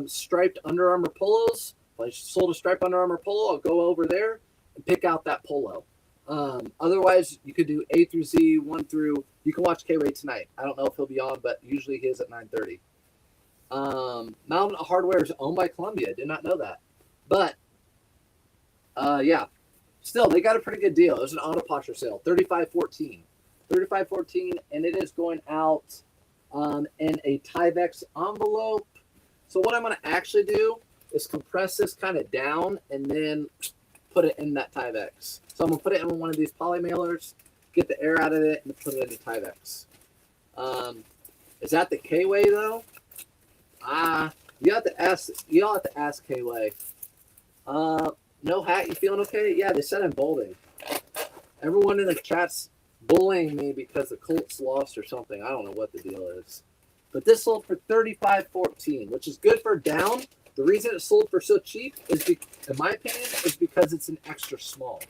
striped Under Armour polos, if I sold a striped Under Armour polo, I'll go over there and pick out that polo. Otherwise, you could do A through Z, 1 through. You can watch K-Ray tonight. I don't know if he'll be on, but usually he is at 9:30. Mountain Hardwear is owned by Columbia. I did not know that. But, yeah. Still, they got a pretty good deal. It was an auto posture sale, $35.14. $35.14, and it is going out in a Tyvek envelope. So what I'm going to actually do is compress this kind of down and then put it in that Tyvek. So I'm going to put it in one of these poly mailers, get the air out of it, and put it into Tyvek. Is that the K-Way, though? You'll have to ask K-Way. No hat, you feeling okay? Yeah, they said I'm balding. Everyone in the chat's bullying me because the Colts lost or something. I don't know what the deal is. But this sold for $35.14, which is good for down. The reason it sold for so cheap is, in my opinion, is because it's an extra small.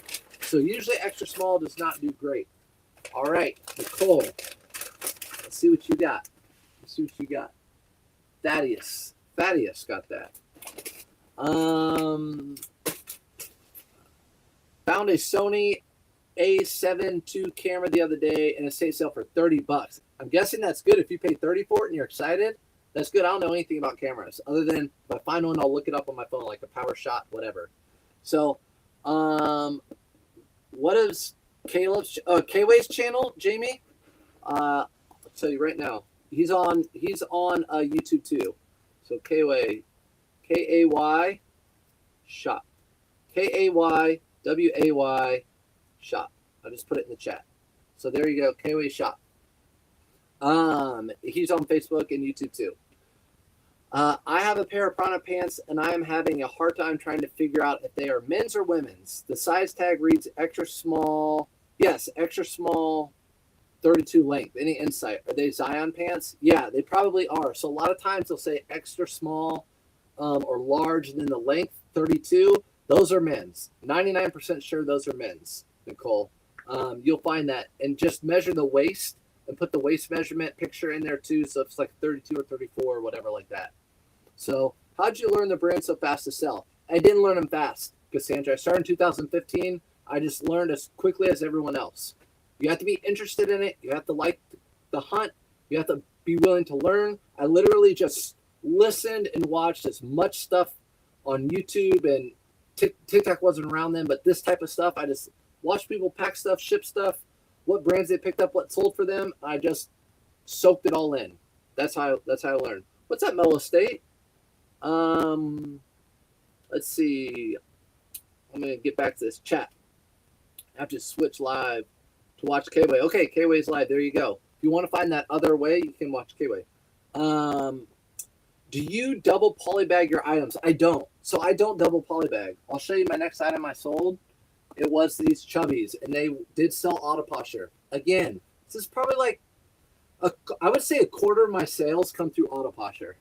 So usually extra small does not do great. All right, Nicole, let's see what you got. Thaddeus got that. Found a Sony A7 II camera the other day in a estate sale for $30. I'm guessing that's good if you pay $30 for it and you're excited. That's good. I don't know anything about cameras other than if I find one, I'll look it up on my phone, like a Power Shot, whatever. So, what is K-Way's channel, Jamie? I'll tell you right now. He's on YouTube too. So K-Way, K-A-Y Shop, K-A-Y-W-A-Y Shop. I just put it in the chat. So there you go, K-Way Shop. He's on Facebook and YouTube too. I have a pair of Prana pants, and I am having a hard time trying to figure out if they are men's or women's. The size tag reads extra small. Yes, extra small, 32 length. Any insight? Are they Zion pants? Yeah, they probably are. So a lot of times they'll say extra small or large, and then the length 32. Those are men's. 99% sure those are men's, Nicole. You'll find that. And just measure the waist and put the waist measurement picture in there too. So it's like 32 or 34 or whatever like that. So how'd you learn the brand so fast to sell? I didn't learn them fast, Cassandra. I started in 2015. I just learned as quickly as everyone else. You have to be interested in it. You have to like the hunt. You have to be willing to learn. I literally just listened and watched as much stuff on YouTube, and TikTok wasn't around then, but this type of stuff, I just watched people pack stuff, ship stuff, what brands they picked up, what sold for them. I just soaked it all in. That's how I learned. What's that, Mellow State? Let's see. I'm gonna get back to this chat. I have to switch live to watch K-Way. Okay, K-Way's live. There you go. If you want to find that other way, you can watch K-Way. Do you double polybag your items? I don't. So I don't double polybag. I'll show you my next item I sold. It was these chubbies, and they did sell auto posture. Again, this is probably like, I would say a quarter of my sales come through auto posture.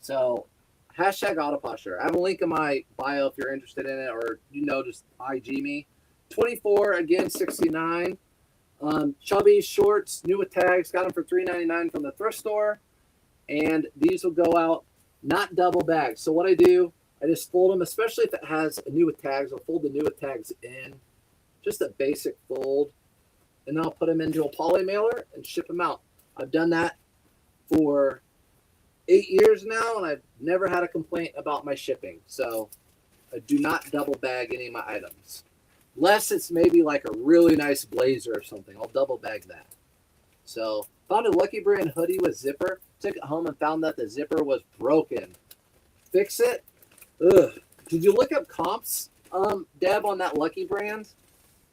So hashtag auto posture. I have a link in my bio if you're interested in it, or, just IG me. 24, again, 69. Chubby shorts, new with tags, got them for $3.99 from the thrift store. And these will go out not double bagged. So what I do, I just fold them, especially if it has a new with tags. I'll fold the new with tags in, just a basic fold, and then I'll put them into a poly mailer and ship them out. I've done that for 8 years now, and I've never had a complaint about my shipping. So I do not double bag any of my items. Unless it's maybe like a really nice blazer or something. I'll double bag that. So found a Lucky Brand hoodie with zipper. Took it home and found that the zipper was broken. Fix it? Ugh. Did you look up comps, Deb, on that Lucky Brand?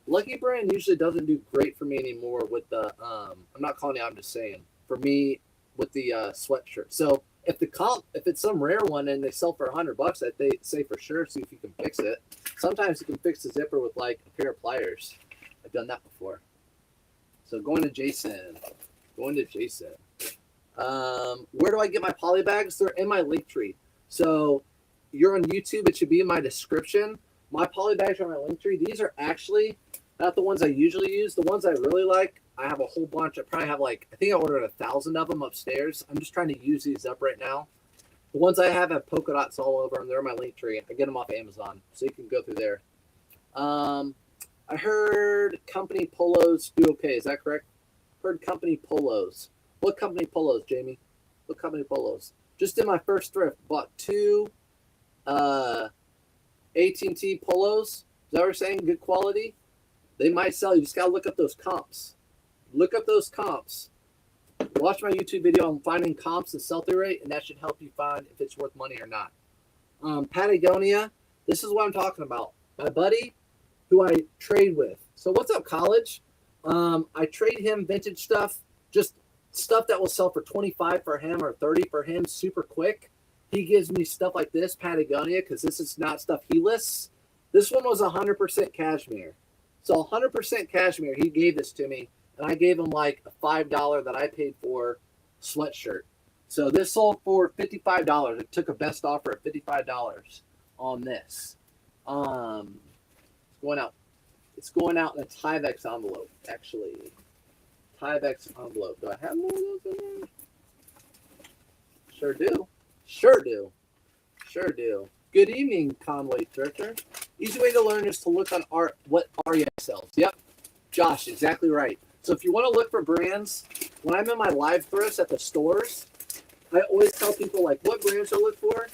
Lucky Brand usually doesn't do great for me anymore with the, I'm not calling it, I'm just saying, for me with the sweatshirt. So if it's some rare one and they sell for $100, they say for sure, see if you can fix it. Sometimes you can fix the zipper with like a pair of pliers. I've done that before. So going to Jason. Where do I get my poly bags? They're in my link tree. So you're on YouTube, it should be in my description. My poly bags are on my link tree. These are actually not the ones I usually use. The ones I really like, I have a whole bunch. I probably have I think I ordered 1,000 of them upstairs. I'm just trying to use these up right now. The ones I have polka dots all over them. They're in my link tree. I get them off Amazon, so you can go through there. I heard company polos do okay. Is that correct? Heard company polos. What company polos, Jamie? What company polos? Just in my first thrift, bought 2 AT&T polos. Is that what we're saying? Good quality. They might sell. You just got to look up those comps. Look up those comps. Watch my YouTube video on finding comps and sell-through rate, and that should help you find if it's worth money or not. Patagonia. This is what I'm talking about. My buddy who I trade with. So what's up, college? I trade him vintage stuff, just stuff that will sell for 25 for him or 30 for him super quick. He gives me stuff like this, Patagonia, because this is not stuff he lists. This one was 100% cashmere. So 100% cashmere, he gave this to me, and I gave him like a $5 that I paid for sweatshirt. So this sold for $55. It took a best offer at $55 on this. It's going out in a Tyvek envelope, actually. Tyvek envelope. Do I have more of those in there? Sure do. Good evening, Conway Thrifter. Easy way to learn is to look on what REI sells. Yep, Josh, exactly right. So if you want to look for brands, when I'm in my live thrifts at the stores, I always tell people what brands to look for.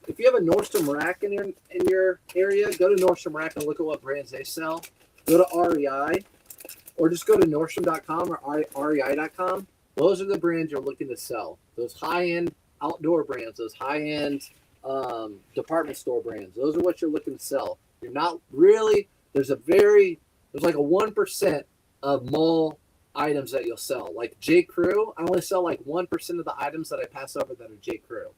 If you have a Nordstrom rack in your area, go to Nordstrom Rack and look at what brands they sell. Go to REI, or just go to Nordstrom.com or REI.com. Those are the brands you're looking to sell. Those high-end outdoor brands, those high-end department store brands. Those are what you're looking to sell. You're not really, there's like a 1% of mall items that you'll sell. Like J. Crew, I only sell like 1% of the items that I pass over that are J. Crew.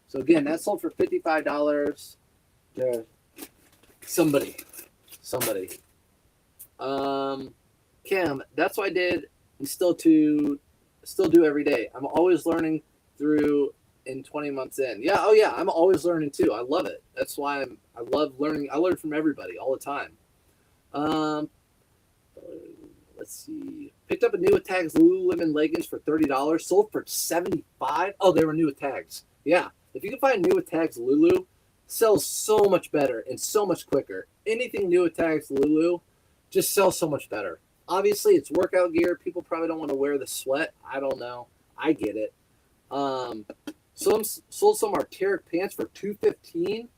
So again, that sold for $55. There, somebody. Kim, that's what I did and still do every day. I'm always learning through in 20 months in. Yeah, oh yeah, I'm always learning too. I love it. That's why I love learning. I learn from everybody all the time. Um, let's see. Picked up a new with tags Lululemon leggings for $30. Sold for $75. Oh, they were new with tags. Yeah, if you can find new with tags Lulu, sells so much better and so much quicker. Anything new with tags Lulu just sells so much better. Obviously, it's workout gear. People probably don't want to wear the sweat. I don't know. I get it. Sold some Arc'teryx pants for $215.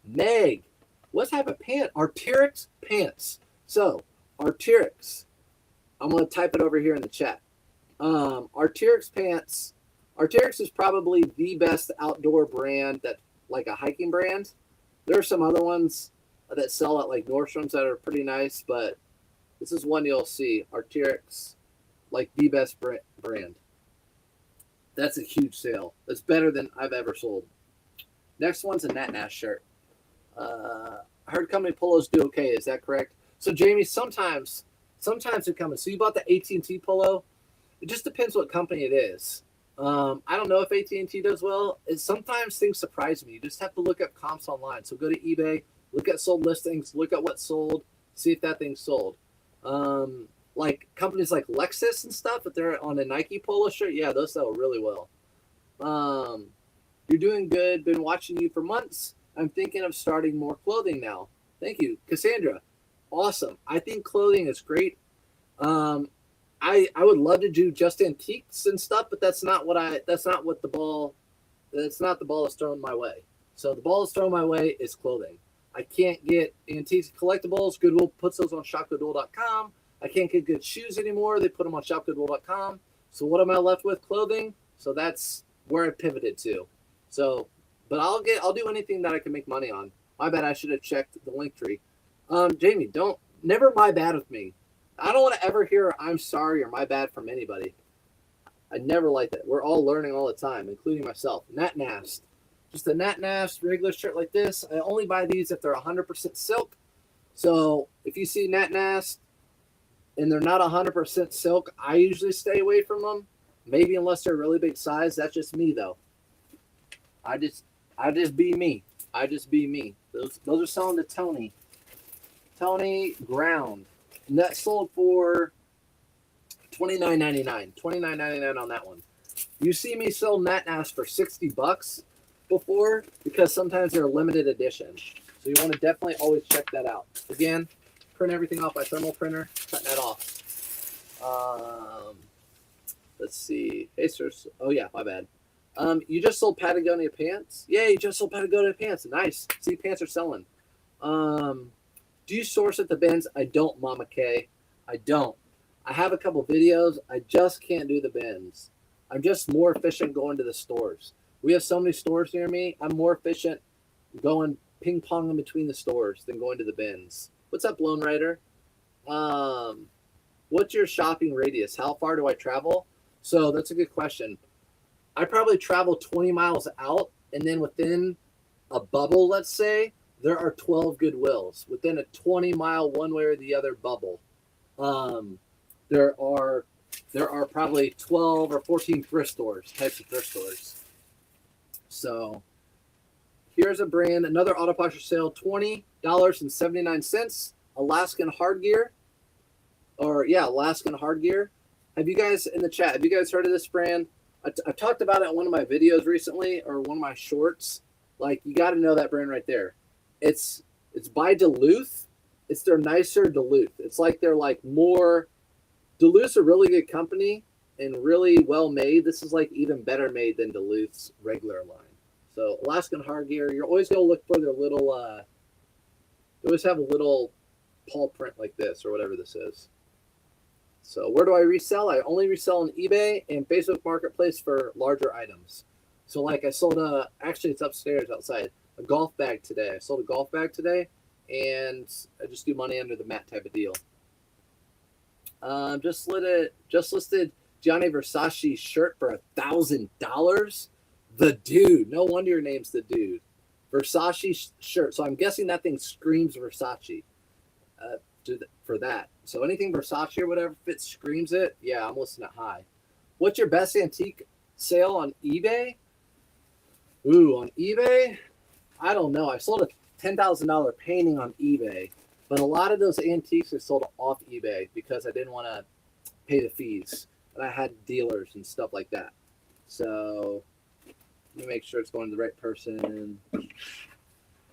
Meg, what type of pant? Arc'teryx pants. So Arc'teryx. I'm gonna type it over here in the chat. Arc'teryx pants. Arc'teryx is probably the best outdoor brand that, like a hiking brand. There are some other ones that sell at like Nordstrom's that are pretty nice, but this is one you'll see. Arc'teryx, like the best brand. That's a huge sale. That's better than I've ever sold. Next one's a Nat Nash shirt. I heard company polos do okay. Is that correct? So Jamie, sometimes they're coming. So you bought the AT&T polo. It just depends what company it is. I don't know if AT&T does well. Sometimes things surprise me. You just have to look up comps online. So go to eBay, look at sold listings, look at what sold, see if that thing's sold. Like companies like Lexus and stuff, if they're on a Nike polo shirt, yeah, those sell really well. You're doing good. Been watching you for months. I'm thinking of starting more clothing now. Thank you, Cassandra. Awesome. I think clothing is great. I would love to do just antiques and stuff, but that's not the ball that's thrown my way. So the ball that's thrown my way is clothing. I can't get antiques collectibles. Goodwill puts those on shopgoodwill.com. I can't get good shoes anymore. They put them on shopgoodwill.com. So what am I left with? Clothing. So that's where I pivoted to. So, but I'll do anything that I can make money on. My bad. I should have checked the link tree. Jamie, never my bad with me. I don't want to ever hear I'm sorry or my bad from anybody. I never like that. We're all learning all the time, including myself. Nat Nast. Just a Nat Nast regular shirt like this. I only buy these if they're 100% silk. So if you see Nat Nast and they're not 100% silk, I usually stay away from them. Maybe unless they're a really big size. That's just me, though. I just be me. Those are selling to Tony. Tony Ground. And that sold for $29.99. $29.99 on that one. You see me sell Nat Nast for $60 before because sometimes they're a limited edition. So you want to definitely always check that out. Again, print everything off by thermal printer. Cutting that off. Let's see. Hey, sir. Oh, yeah, my bad. You just sold Patagonia pants? Yeah, you just sold Patagonia pants. Nice. See, pants are selling. Do you source at the bins? I don't, Mama K. I don't. I have a couple videos. I just can't do the bins. I'm just more efficient going to the stores. We have so many stores near me. I'm more efficient going ping-ponging between the stores than going to the bins. What's up, Lone Rider? What's your shopping radius? How far do I travel? So that's a good question. I probably travel 20 miles out, and then within a bubble, let's say, there are 12 Goodwills within a 20-mile one way or the other bubble. There are probably 12 or 14 types of thrift stores. So here's a brand, another auto posture sale, $20.79, Alaskan Hard Gear. Alaskan Hard Gear. Have you guys in the chat, have you guys heard of this brand? I talked about it in one of my videos recently or one of my shorts. Like, you got to know that brand right there. It's by Duluth. It's their nicer Duluth. It's like they're like more. Duluth's a really good company and really well made. This is like even better made than Duluth's regular line. So Alaskan Hard Gear, you're always gonna look for their little. They always have a little paw print like this or whatever this is. So where do I resell? I only resell on eBay and Facebook Marketplace for larger items. So like I sold actually it's upstairs outside, a golf bag today. I sold a golf bag today, and I just do money under the mat type of deal. Just listed Gianni Versace shirt for $1,000. The Dude. No wonder your name's The Dude. Versace shirt. So I'm guessing that thing screams Versace for that. So anything Versace or whatever, if it screams it, yeah, I'm listening at high. What's your best antique sale on eBay? Ooh, on eBay? I don't know. I sold a $10,000 painting on eBay, but a lot of those antiques are sold off eBay because I didn't want to pay the fees. And I had dealers and stuff like that. So let me make sure it's going to the right person.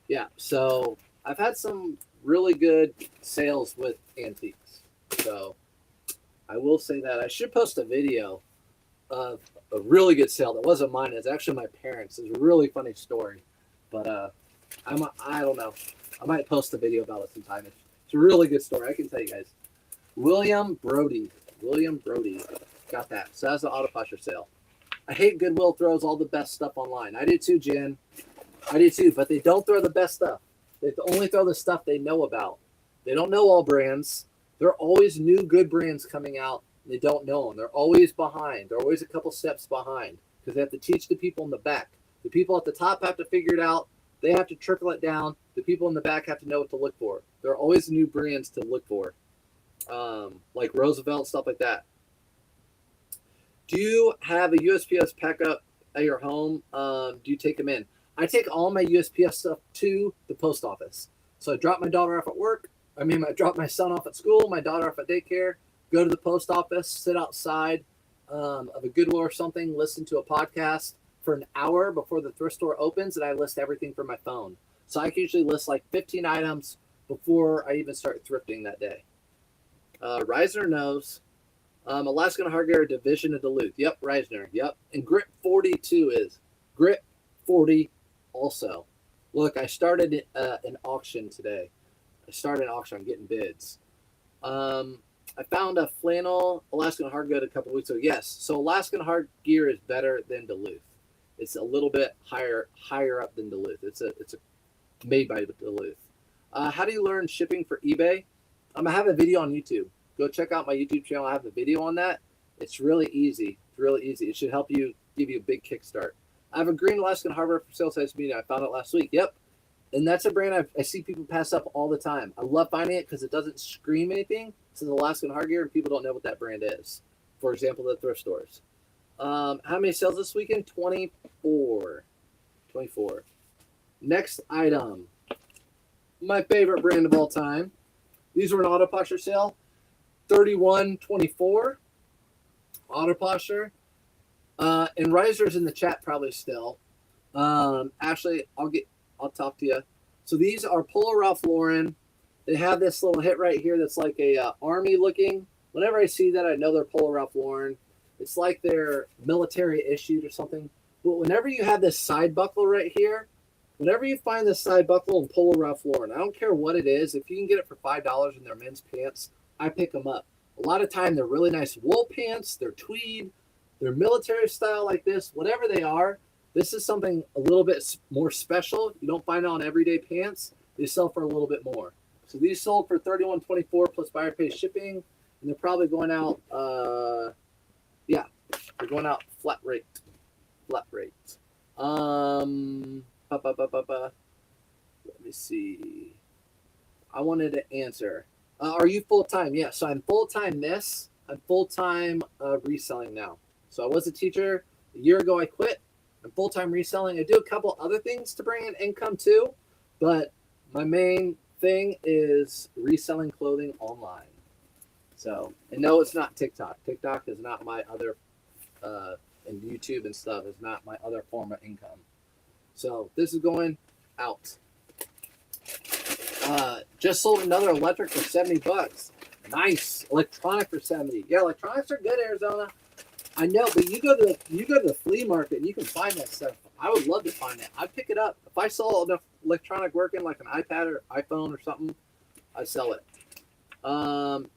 Yeah, so I've had some really good sales with antiques. So I will say that. I should post a video of a really good sale that wasn't mine. It's actually my parents'. It's a really funny story. But I don't know. I might post a video about it sometime. It's a really good story. I can tell you guys. William Brody. Got that. So that's the auto posture sale. I hate Goodwill throws all the best stuff online. I do too, Jen. I do too, but they don't throw the best stuff. They only throw the stuff they know about. They don't know all brands. There are always new good brands coming out. They don't know them. They're always behind. They're always a couple steps behind because they have to teach the people in the back. The people at the top have to figure it out. They have to trickle it down. The people in the back have to know what to look for. There are always new brands to look for, like Roosevelt, stuff like that. Do you have a USPS pickup at your home? Do you take them in? I take all my USPS stuff to the post office. So I drop my daughter off at work. I drop my son off at school, my daughter off at daycare, go to the post office, sit outside of a Goodwill or something, listen to a podcast for an hour before the thrift store opens, and I list everything from my phone. So I can usually list like 15 items before I even start thrifting that day. Reisner knows. Alaskan Hardware Division of Duluth. Yep, Reisner. Yep. And Grip 42 is. Grip 40 also. Look, I started an auction today. I'm getting bids. I found a flannel Alaskan Hard Good a couple weeks ago. Yes, so Alaskan Hard Gear is better than Duluth. It's a little bit higher up than Duluth. It's made by Duluth. How do you learn shipping for eBay? I have a video on YouTube. Go check out my YouTube channel. I have a video on that. It's really easy. It should help you, give you a big kickstart. I have a green Alaskan Hardware for sale size medium. I found it last week. Yep. And that's a brand I see people pass up all the time. I love finding it because it doesn't scream anything. It says Alaskan Hard Gear, and people don't know what that brand is. For example, the thrift stores. How many sales this weekend? 24. Next item. My favorite brand of all time. These were an auto posture sale. $31.24. Auto posture. And Riser's in the chat probably still. Ashley, I'll talk to you. So these are Polo Ralph Lauren. They have this little hit right here that's like a army looking. Whenever I see that, I know they're Polo Ralph Lauren. It's like they're military issued or something. But whenever you have this side buckle right here, whenever you find this side buckle in Polo Ralph Lauren, I don't care what it is. If you can get it for $5 in their men's pants, I pick them up. A lot of time they're really nice wool pants. They're tweed. They're military style like this. Whatever they are, this is something a little bit more special. You don't find it on everyday pants. They sell for a little bit more. So these sold for $31.24 plus buyer pay shipping, and they're probably going out. They're going out flat rate. Let me see. I wanted to answer. Are you full time? Yeah. So I'm full time. I'm full time reselling now. So I was a teacher a year ago. I quit. I'm full time reselling. I do a couple other things to bring in income too, but my main thing is reselling clothing online. So, and no, it's not TikTok. TikTok is not my other, and YouTube and stuff is not my other form of income. So this is going out. Just sold another electric for $70. Nice. Electronic for $70. Yeah, electronics are good, Arizona. I know, but you go to the flea market and you can find that stuff. I would love to find it. I'd pick it up. If I saw enough electronic working, like an iPad or iPhone or something, I'd sell it.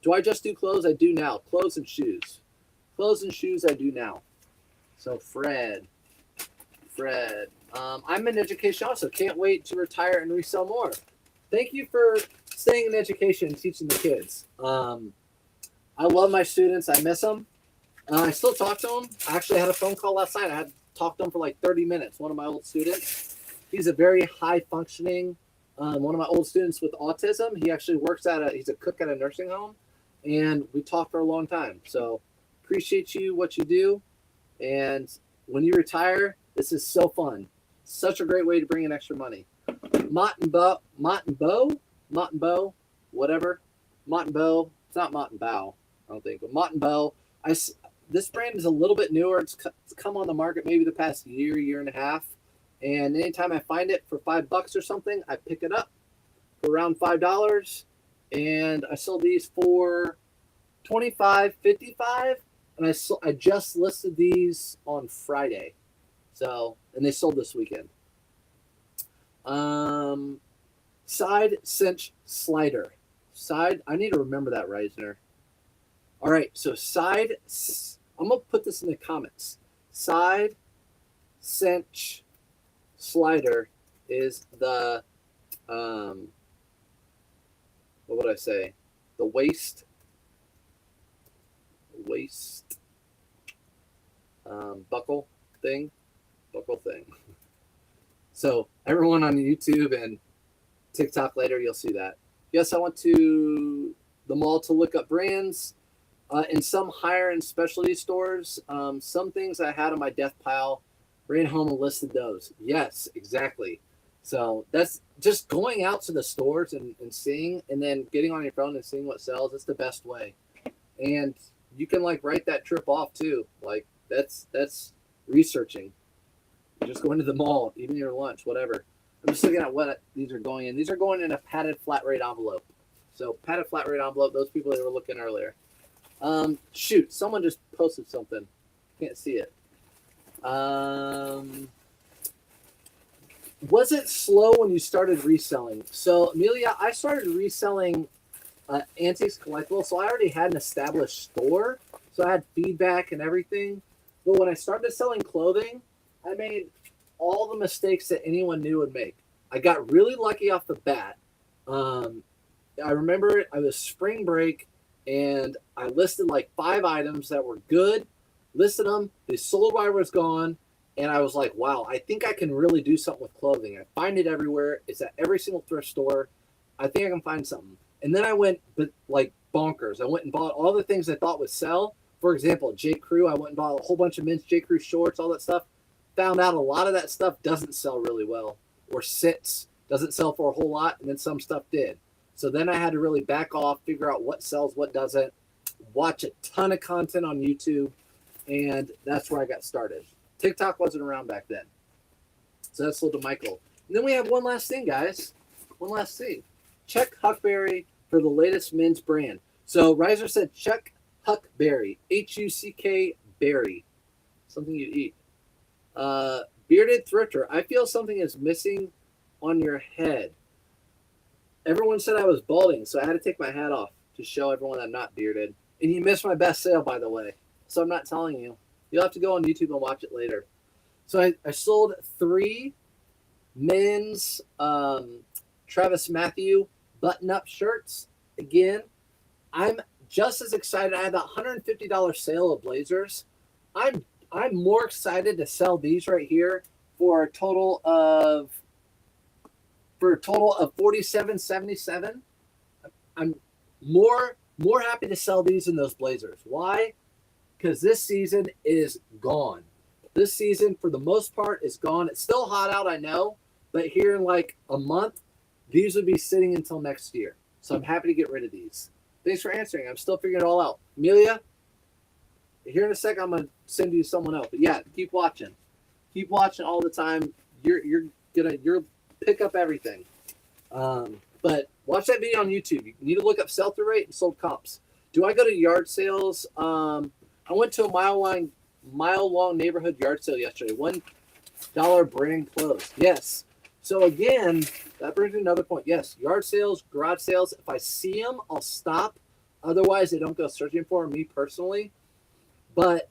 Do I just do clothes? I do now. Clothes and shoes. Clothes and shoes I do now. So Fred. I'm in education also. Can't wait to retire and resell more. Thank you for staying in education and teaching the kids. I love my students. I miss them. I still talk to them. I actually had a phone call last night. I had talked to him for like 30 minutes. One of my old students. He's a very high functioning, one of my old students with autism. He actually works he's a cook at a nursing home, and we talked for a long time. So appreciate you, what you do. And when you retire, this is so fun. Such a great way to bring in extra money. Mott and Bow, whatever. Mott and Bow. It's not Mott and Bow, I don't think, but Mott and Bow. This brand is a little bit newer. It's come on the market maybe the past year and a half. And anytime I find it for $5 or something, I pick it up for around $5. And I sold these for $25.55. And I just listed these on Friday. So, and they sold this weekend. Side cinch slider. I need to remember that, Reisner. All right, so I'm going to put this in the comments. Side cinch slider is the, what would I say? The waist buckle thing. So everyone on YouTube and TikTok later, you'll see that. Yes, I went to the mall to look up brands. In some higher end specialty stores, some things I had on my death pile, ran home and listed those. Yes, exactly. So that's just going out to the stores and seeing, and then getting on your phone and seeing what sells. It's the best way. And you can like write that trip off too. Like that's researching. You're just going to the mall, eating your lunch, whatever. I'm just looking at what these are going in. These are going in a padded flat rate envelope. So padded flat rate envelope, those people that were looking earlier. Shoot, someone just posted something. Can't see it. Was it slow when you started reselling? So, Amelia, I started reselling antiques collectibles, so I already had an established store. So I had feedback and everything. But when I started selling clothing, I made all the mistakes that anyone knew would make. I got really lucky off the bat. I remember I was spring break, and I listed like 5 items that were good, listed them, they sold while I was gone, and I was like, wow, I think I can really do something with clothing. I find it everywhere. It's at every single thrift store. I think I can find something. And then I went like bonkers. I went and bought all the things I thought would sell. For example, J. Crew, I went and bought a whole bunch of men's J. Crew shorts, all that stuff. Found out a lot of that stuff doesn't sell really well, or sits, doesn't sell for a whole lot, and then some stuff did. So then I had to really back off, figure out what sells, what doesn't, watch a ton of content on YouTube, and that's where I got started. TikTok wasn't around back then. So that's sold to Michael. And then we have one last thing, guys. One last thing. Check Huckberry for the latest men's brand. So Reiser said check Huckberry, Huck berry, something you eat. Bearded thrifter. I feel something is missing on your head. Everyone said I was balding, so I had to take my hat off to show everyone I'm not bearded. And you missed my best sale, by the way. So I'm not telling you. You'll have to go on YouTube and watch it later. So I sold 3 men's Travis Matthew button-up shirts. Again, I'm just as excited. I had a $150 sale of blazers. I'm more excited to sell these right here for a total of $47.77. I'm more happy to sell these than those blazers. Why? Because this season is gone. This season, for the most part, is gone. It's still hot out, I know, but here in like a month, these would be sitting until next year. So I'm happy to get rid of these. Thanks for answering. I'm still figuring it all out. Amelia, here in a second, I'm going to send you someone else. But yeah, keep watching. Keep watching all the time. You'll pick up everything. But watch that video on YouTube. You need to look up sell-through rate and sold comps. Do I go to yard sales? I went to a mile-long neighborhood yard sale yesterday. $1 brand closed. Yes. So again, that brings me another point. Yes, yard sales, garage sales. If I see them, I'll stop. Otherwise, I don't go searching for them, me personally. But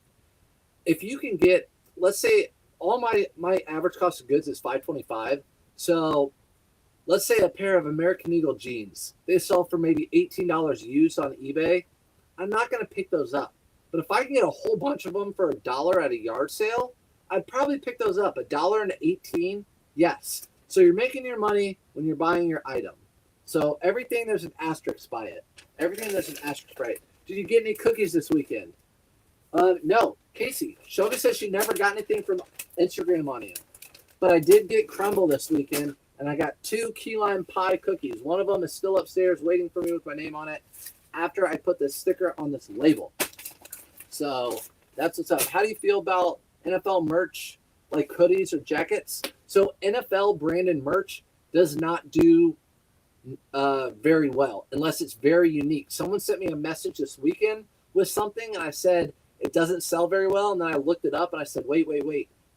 if you can get, let's say, all my average cost of goods is $5.25. So let's say a pair of American Eagle jeans. They sell for maybe $18 used on eBay. I'm not going to pick those up. But if I can get a whole bunch of them for $1 at a yard sale, I'd probably pick those up. $1.18. Yes. So you're making your money when you're buying your item. So everything there's an asterisk by it. Everything there's an asterisk by it. Did you get any cookies this weekend? No. Casey, Shoga says she never got anything from Instagram on you. But I did get crumble this weekend, and I got 2 key lime pie cookies. One of them is still upstairs waiting for me with my name on it after I put the sticker on this label. So that's what's up. How do you feel about NFL merch, like hoodies or jackets? So NFL branded merch does not do very well unless it's very unique. Someone sent me a message this weekend with something, and I said it doesn't sell very well. And then I looked it up, and I said, wait.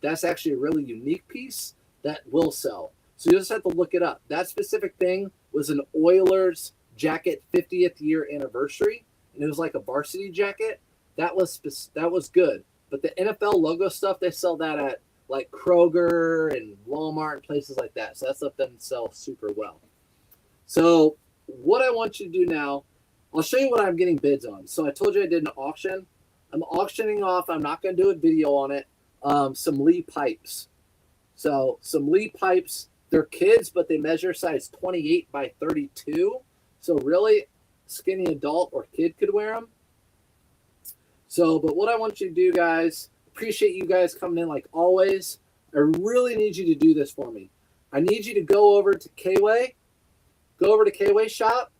That's actually a really unique piece that will sell. So you just have to look it up. That specific thing was an Oilers jacket 50th year anniversary, and it was like a varsity jacket. That was good. But the NFL logo stuff, they sell that at like Kroger and Walmart and places like that. So that stuff doesn't sell super well. So what I want you to do now, I'll show you what I'm getting bids on. So I told you I did an auction. I'm auctioning off. I'm not going to do a video on it. Some Lee pipes. So some Lee pipes, they're kids, but they measure size 28 by 32. So really, skinny adult or kid could wear them. So, but what I want you to do, guys, appreciate you guys coming in like always. I really need you to do this for me. I need you to go over to K-Way, shop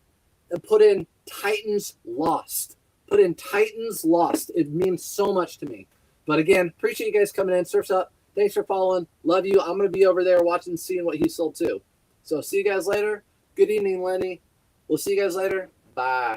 and put in Titans Lost. Put in Titans Lost. It means so much to me. But again, appreciate you guys coming in. Surf's up. Thanks for following. Love you. I'm going to be over there watching, seeing what he sold too. So see you guys later. Good evening, Lenny. We'll see you guys later. Bye.